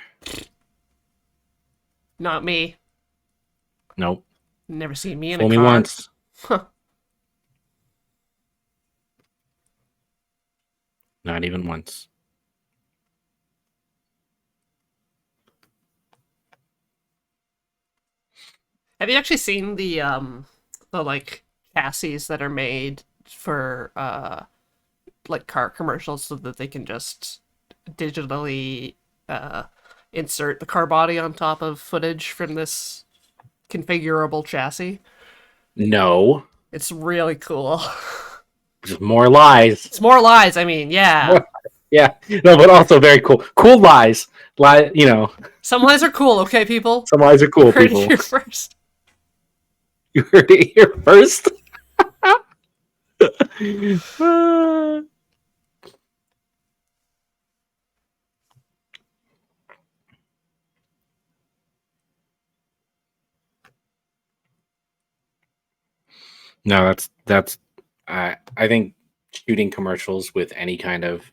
Not me. Nope. Never seen me in a Fool me car. once. Huh. Not even once. Have you actually seen the like chassis that are made for like car commercials so that they can just digitally uh insert the car body on top of footage from this configurable chassis? No. It's really cool. Just more lies. It's more lies, I mean, yeah. Yeah. No, but also very cool. Cool lies. Lie, Some lies are cool, okay, people? some lies are You cool, heard it people. here first. You heard it here first. No, that's I think shooting commercials with any kind of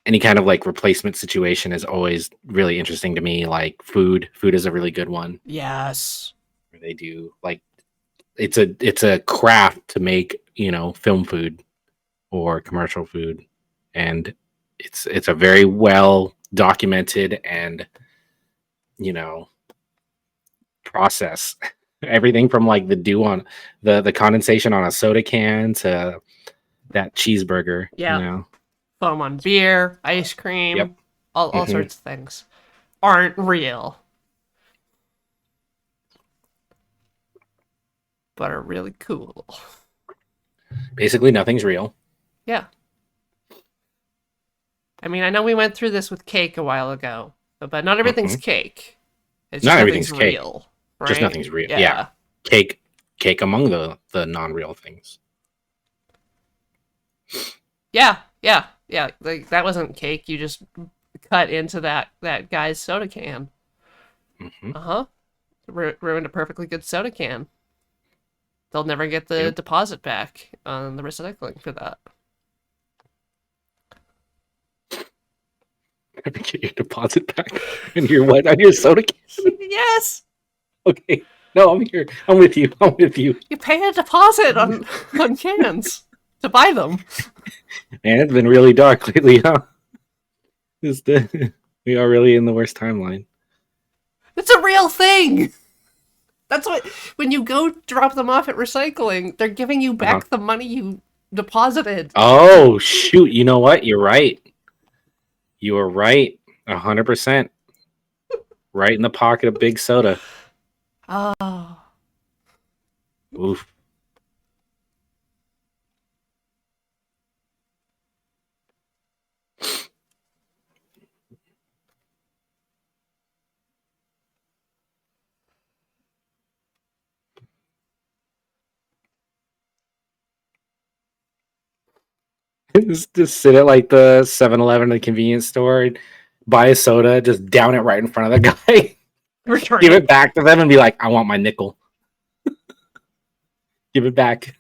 like replacement situation is always really interesting to me. Like food is a really good one Yes. where they do like it's a craft to make film food or commercial food, and it's a very well documented and you know process. Everything from like the dew on the condensation on a soda can to that cheeseburger, Yeah. Foam on beer, ice Yep. cream, all Hmm. sorts of things aren't real, but are really cool. Basically, nothing's real. Yeah. I mean, I know we went through this with cake a while ago, but not everything's Hmm. cake. It's just Not nothing's everything's cake. real, Just right? nothing's real. Yeah, Yeah. cake, cake among the non-real things. Yeah. Yeah. Yeah. Like that wasn't cake. You just cut into that guy's soda can. Hmm. Uh-huh. Ruined a perfectly good soda can. They'll never get the Yep. deposit back on the recycling for that. Get your deposit back and your what on your soda can. Yes. Okay. No, I'm here. I'm with you. I'm with you. You pay a deposit on cans to buy them. And it's been really dark lately, huh? We are really in the worst timeline. It's a real thing. That's what when you go drop them off at recycling, they're giving you Uh-huh. back the money you deposited. Oh shoot! You know what? You're right. You are right. 100%. Right in the pocket of big soda. Oh. Oof. Just sit at like the 7-Eleven or the convenience store, and buy a soda, just down it right in front of the guy, Return give it it. back to them, and be like, "I want my nickel. Give it back."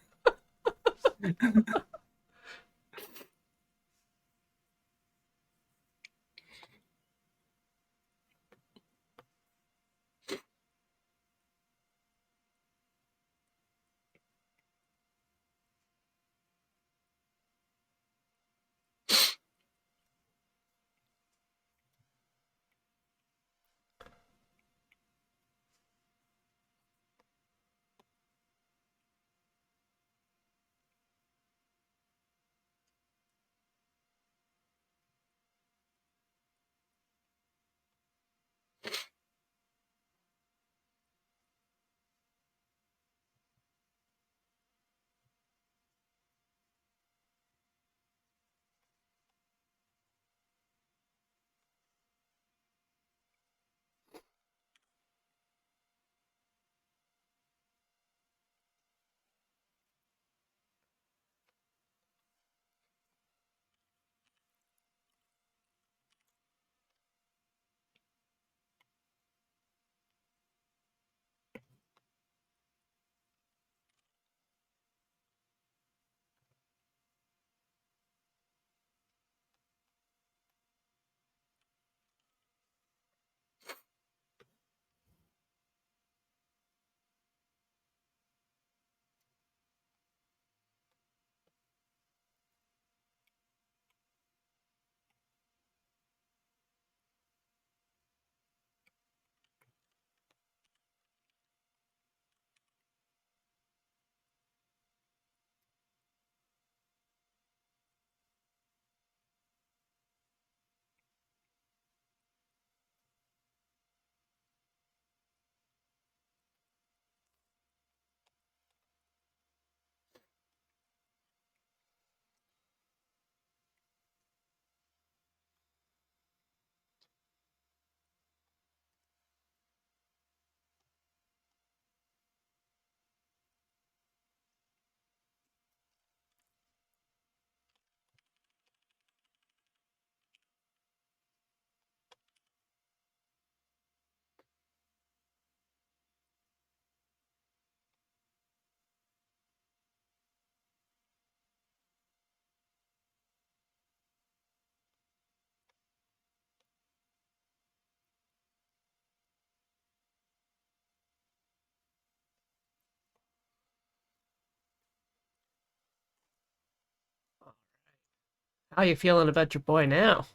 How you feeling about your boy now?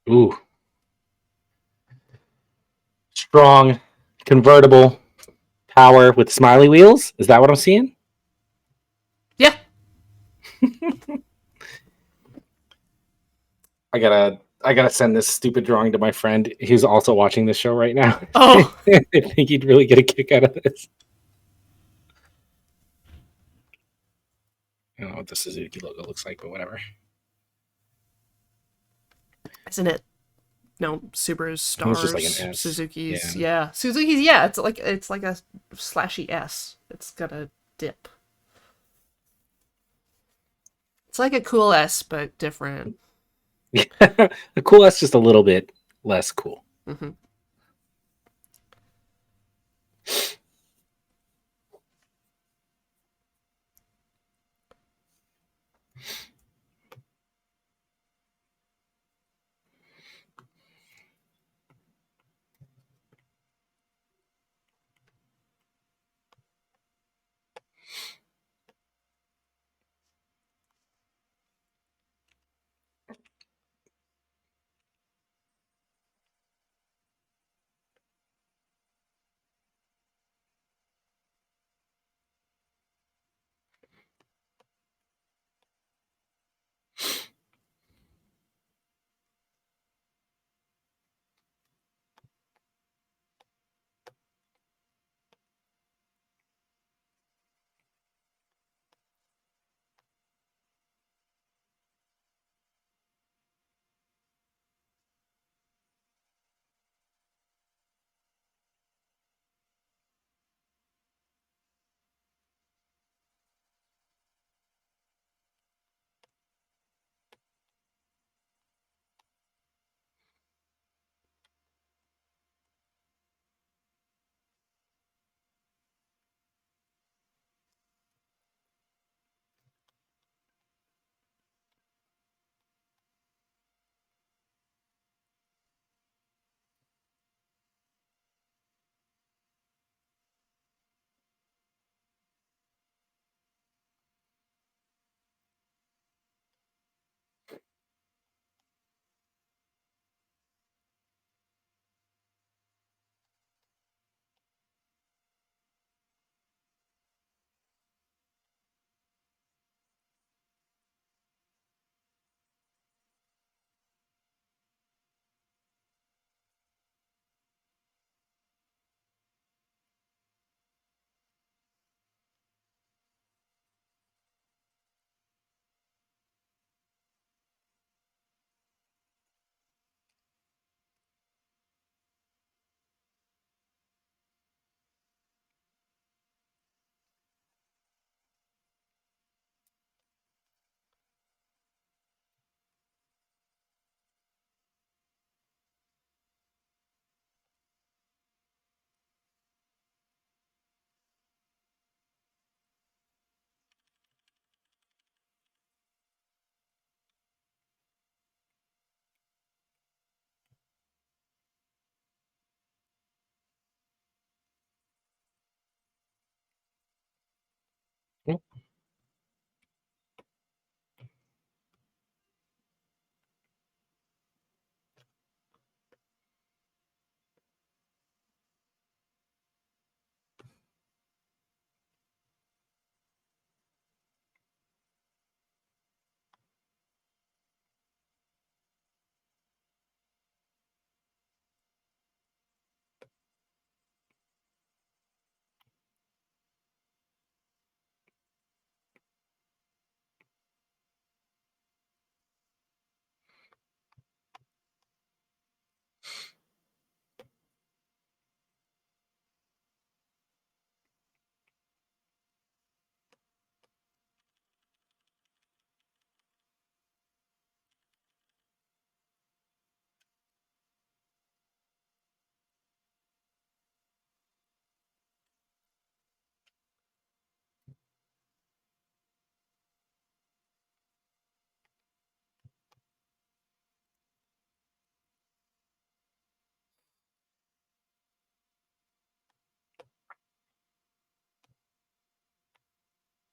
Ooh, strong, convertible, power with smiley wheels. Is that what I'm seeing? Yeah. I gotta send this stupid drawing to my friend. He's also watching this show right now. I Oh, think he'd really get a kick out of this. I don't know what the Suzuki logo looks like, but whatever. isn't it? No, Subarus, It was just like an Stars, S. Suzuki's. Yeah. Yeah, Suzuki's. Yeah, it's like a slashy S. It's got a dip. It's like a cool S, but different. The cool S just a little bit less cool. Hmm.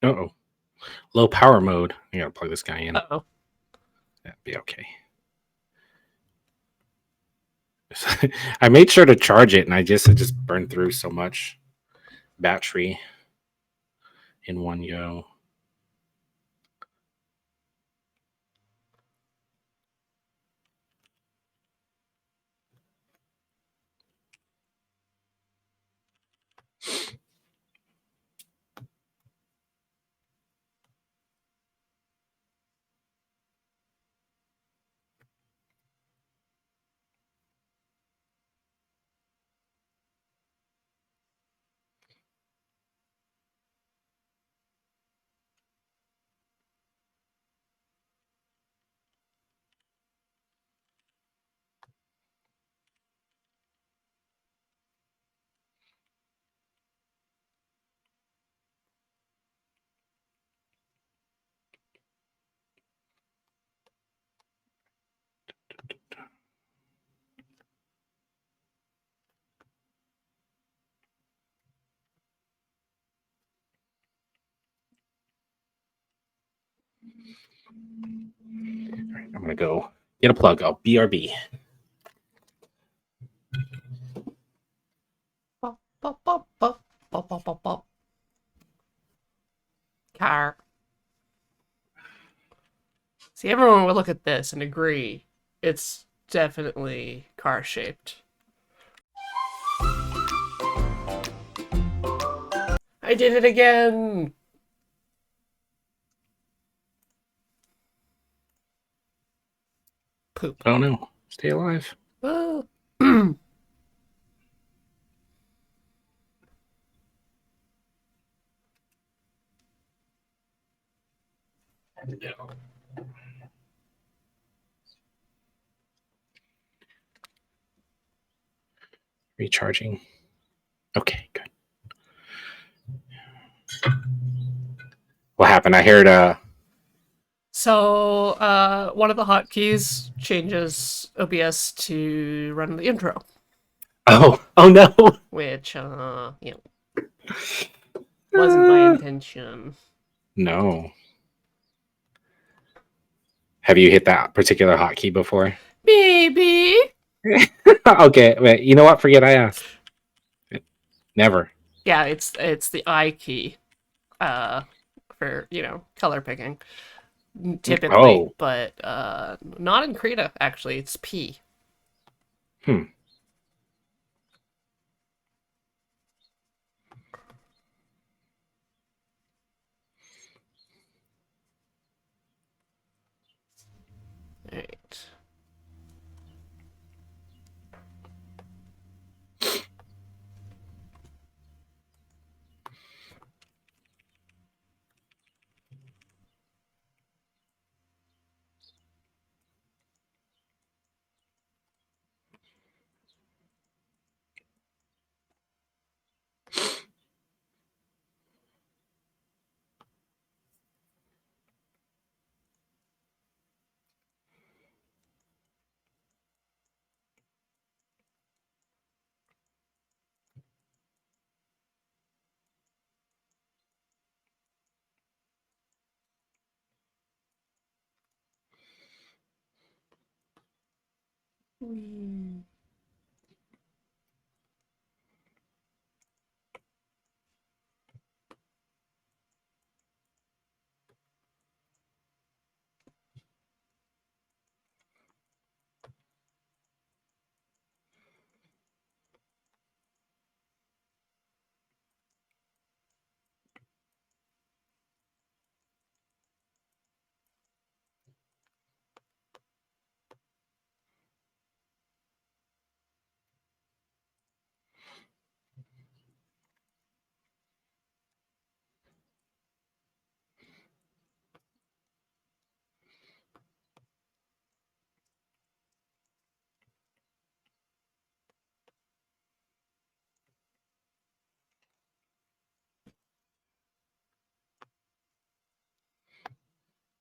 Uh oh. Low power mode. I gotta plug this guy in. Uh oh. That'd be okay. I made sure to charge it, and it just burned through so much battery in one go. All right, I'm gonna go get a plug. I'll BRB. Bop, bop, bop, bop, bop, bop, bop, bop. Car. See, everyone will look at this and agree it's definitely car shaped. I did it again! Poop. Oh no, stay alive. Oh. Recharging. Okay, good. What happened? I heard So, one of the hotkeys changes OBS to run the intro, oh no. which, wasn't my intention. No. Have you hit that particular hotkey before? Baby! Okay, wait, you know what? Forget I asked. Never. Yeah, it's the I key, for, color picking, typically, Oh. but, not in Krita, actually, it's P. Hmm. Alright.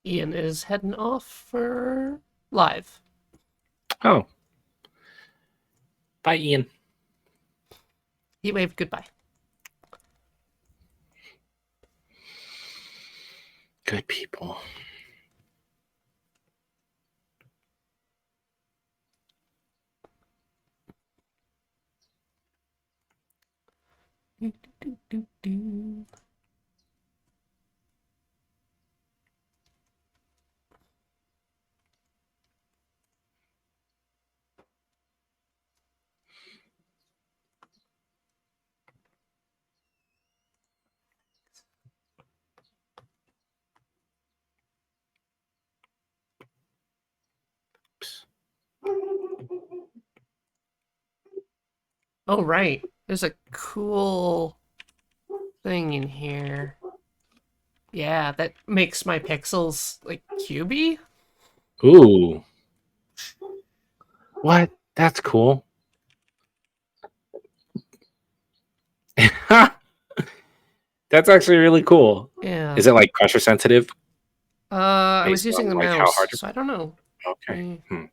Ian is heading off for live. Oh. Bye, Ian. He waved goodbye. Good people. Oh, right. There's a cool thing in here. Yeah, that makes my pixels like cubey. Ooh, what? That's cool. That's actually really cool. Yeah. Is it like pressure sensitive I was based using on the like how mouse, hard? so I don't know. Okay. Eh,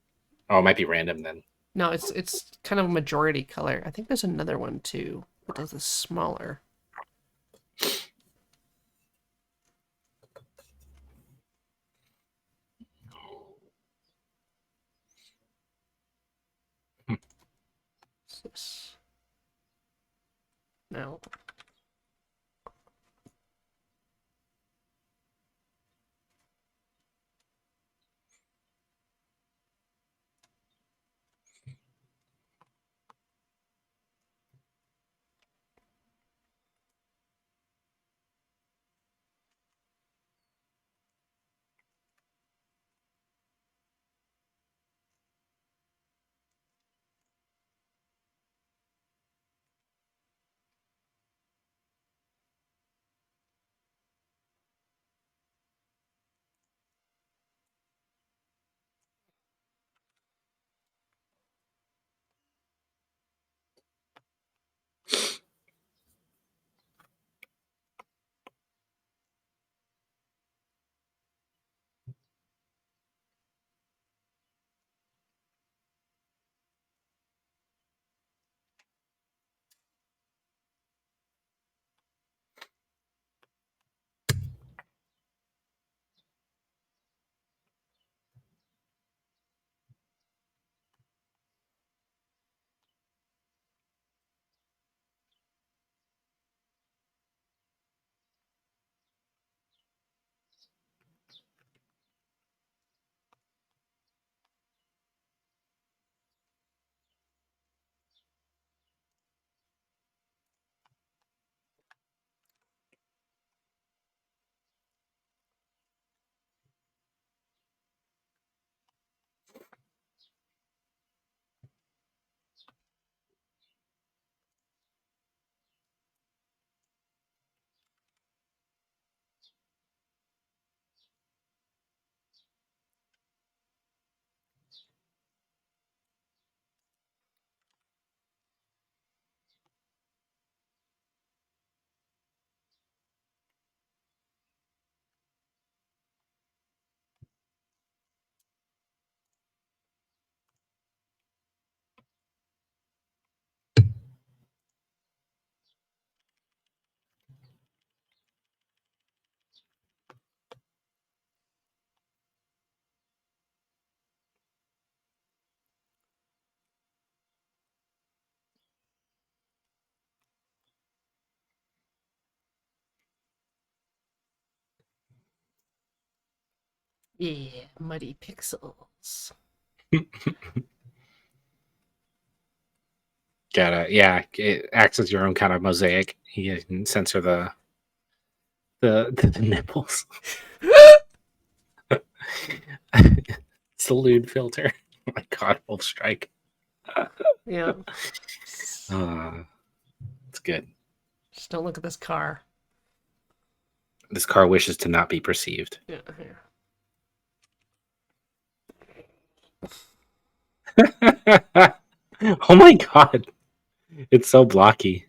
Oh, it might be random then. No, it's kind of a majority color. I think there's another one too, but this is smaller. Hmm. What's this? No. Yeah, muddy pixels. Yeah, it acts as your own kind of mosaic. You can censor the nipples. It's the lewd filter. Oh my god, Wolf Strike. Yeah. Uh, it's good. Just don't look at this car. This car wishes to not be perceived. Yeah, here. Oh my god, it's so blocky.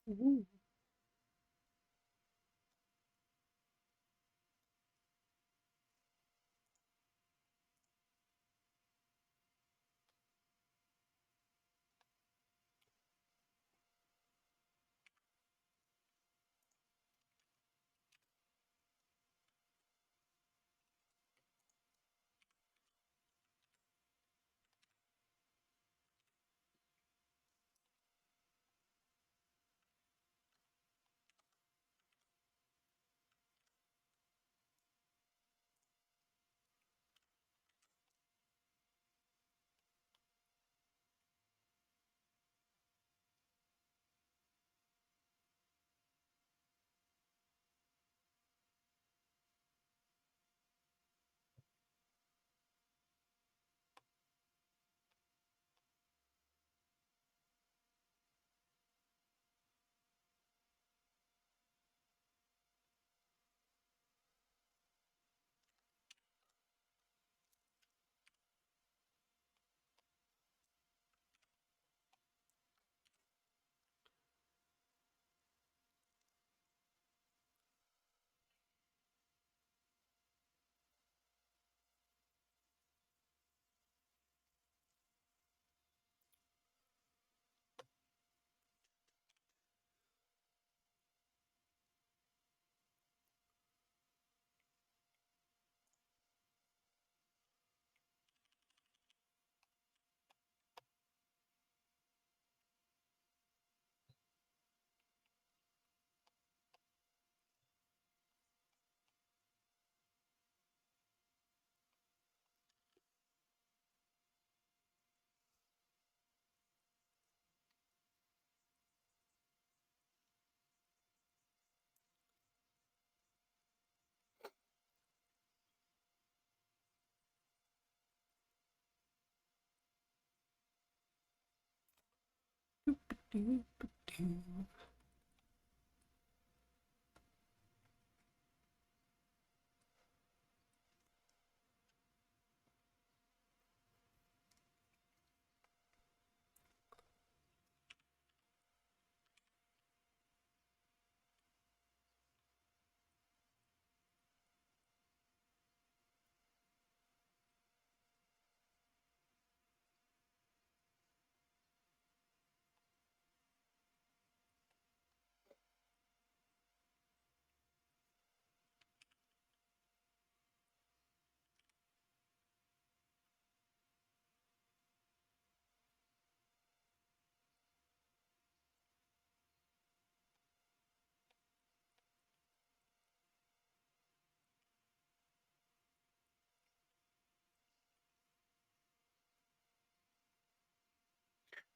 Ooh.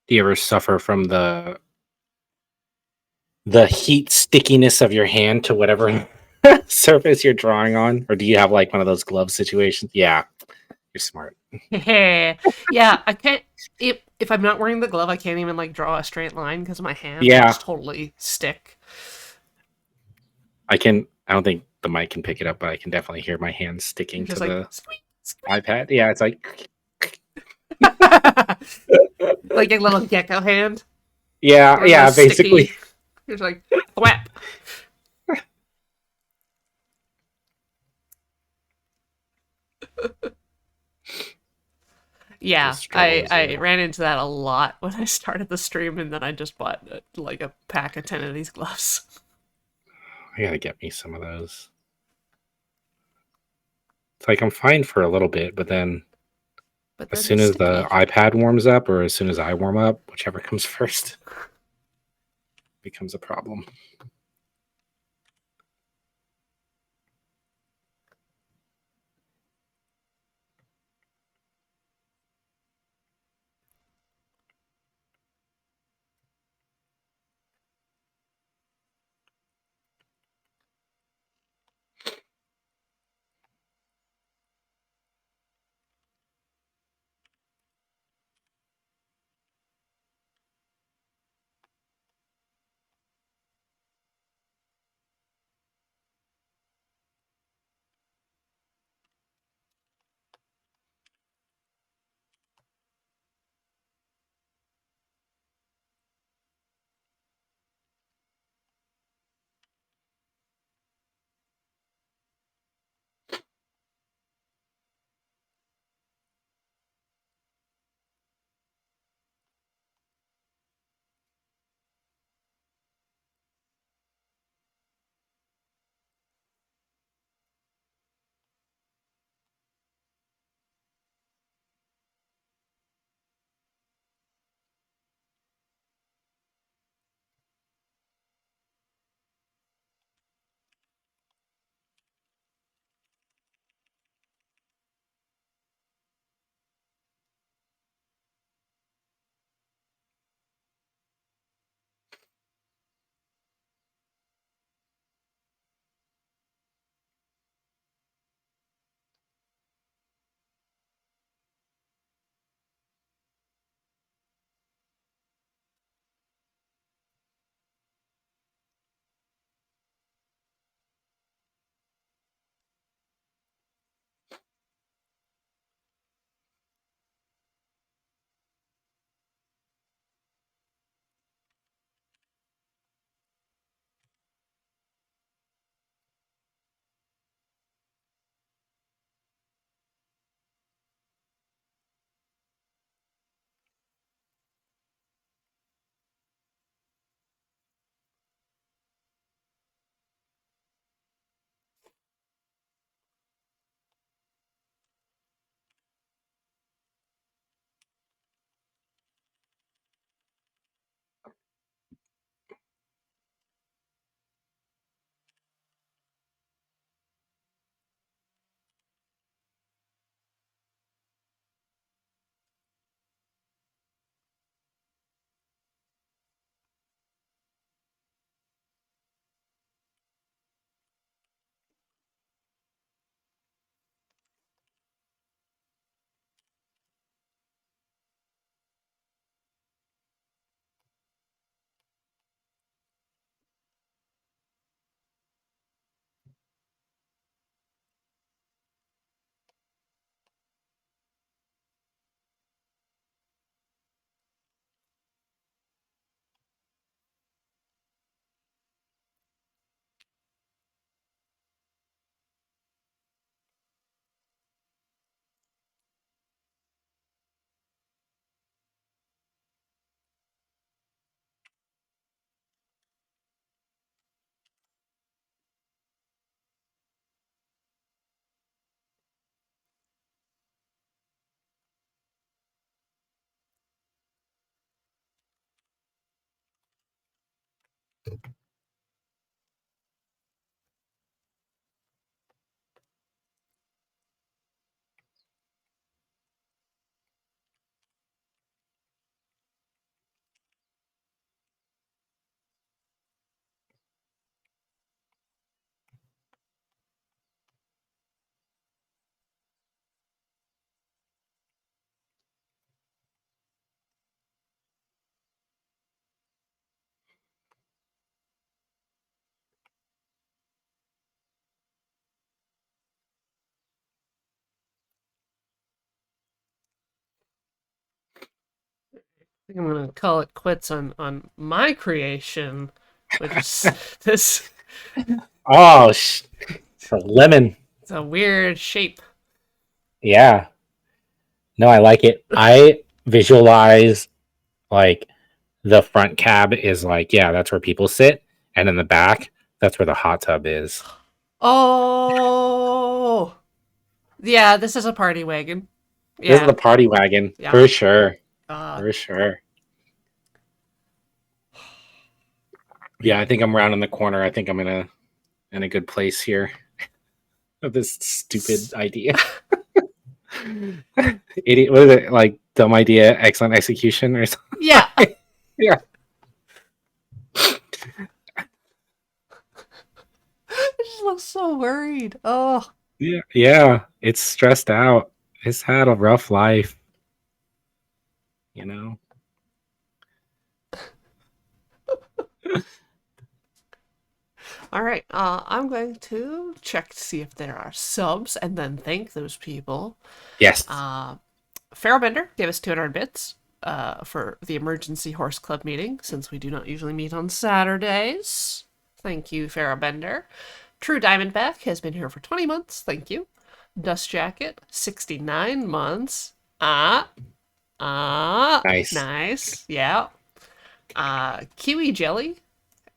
Do you ever suffer from the heat stickiness of your hand to whatever surface you're drawing on, or do you have like one of those glove situations? Yeah, you're smart. Yeah, I can't. If I'm not wearing the glove, I can't even like draw a straight line because my hands will Yeah, just totally stick. I can. I don't think the mic can pick it up, but I can definitely hear my hands You're sticking just to like the squeak, squeak, iPad. Yeah, it's like like a little gecko hand. yeah, Or those yeah, basically. sticky. You're just like thwap. The Yeah, struggle is I real. ran into that a lot when I started the stream, and then I just bought like a pack of 10 of these gloves. I gotta get me some of those. It's like I'm fine for a little bit, but then But as then they're soon as the sticky. iPad warms up, or as soon as I warm up, whichever comes first, becomes a problem. think I'm gonna call it quits on my creation, which is this. Oh, it's a lemon. It's a weird shape. Yeah. No, I like it. I visualize like the front cab is like, yeah, that's where people sit. And in the back, that's where the hot tub is. Oh, yeah. This is a party wagon. This is the Yeah, party wagon yeah. for sure. Uh, For sure. Yeah, I think I'm rounding the corner. I think I'm in a good place here of this stupid idea. Idiot. What is it? Like dumb idea, excellent execution, or something? yeah. Yeah. It just looks so worried. Oh, Yeah. Yeah. It's stressed out. It's had a rough life. You know. all right. I'm going to check to see if there are subs and then thank those people. Yes. Pharaoh Bender gave us 200 bits for the emergency horse club meeting, since we do not usually meet on Saturdays. Thank you, Pharaoh Bender. True Diamondback has been here for 20 months. Thank you. Dust Jacket, 69 months. Nice. Nice. Yeah. Kiwi Jelly,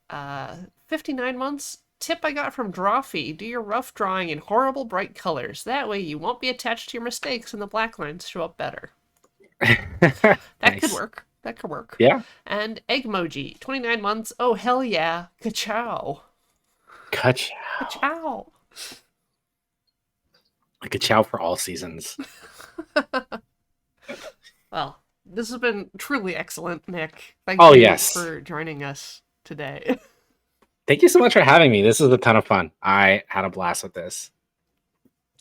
59 months. Tip I got from Drawfee: do your rough drawing in horrible bright colors. That way you won't be attached to your mistakes and the black lines show up better. That could Nice. work. That could work. Yeah. And Eggmoji, 29 months. Oh, hell yeah. Ka-chow. Ka-chow. Ka-chow. Like a chow for all seasons. Well, this has been truly excellent, Nick. Thank Oh, you yes. for joining us today. Thank you so much for having me. This was a ton of fun. I had a blast with this.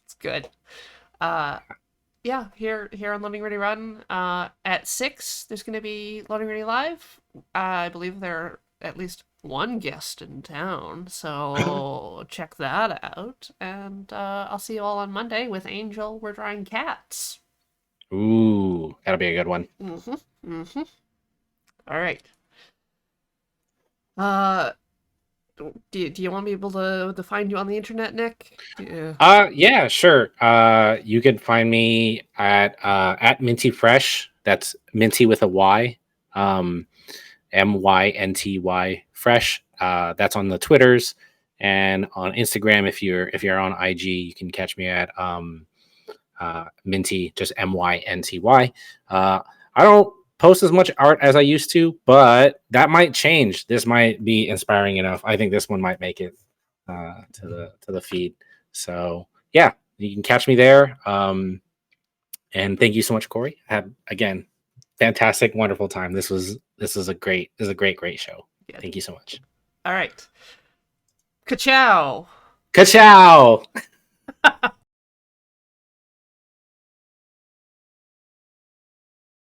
It's good. Yeah, here on Loading Ready Run, at 6, there's going to be Loading Ready Live. I believe there are at least one guest in town, so check that out. And I'll see you all on Monday with Angel. We're drawing cats. Ooh, that'll be a good one. All right. Do you want me able to find you on the internet, Nick? Yeah. Yeah, sure. You can find me at Minty Fresh. That's Minty with a Y. MYNTY Fresh. That's on the Twitters and on Instagram. If you're on IG, you can catch me at Minty, just MYNTY. I don't post as much art as I used to, but that might change. This might be inspiring enough. I think this one might make it to the feed. So yeah, you can catch me there. And thank you so much, Corey. I had again fantastic, wonderful time. This is a great show. Yeah. Thank you so much. All right. Ka-chow. Ka-chow.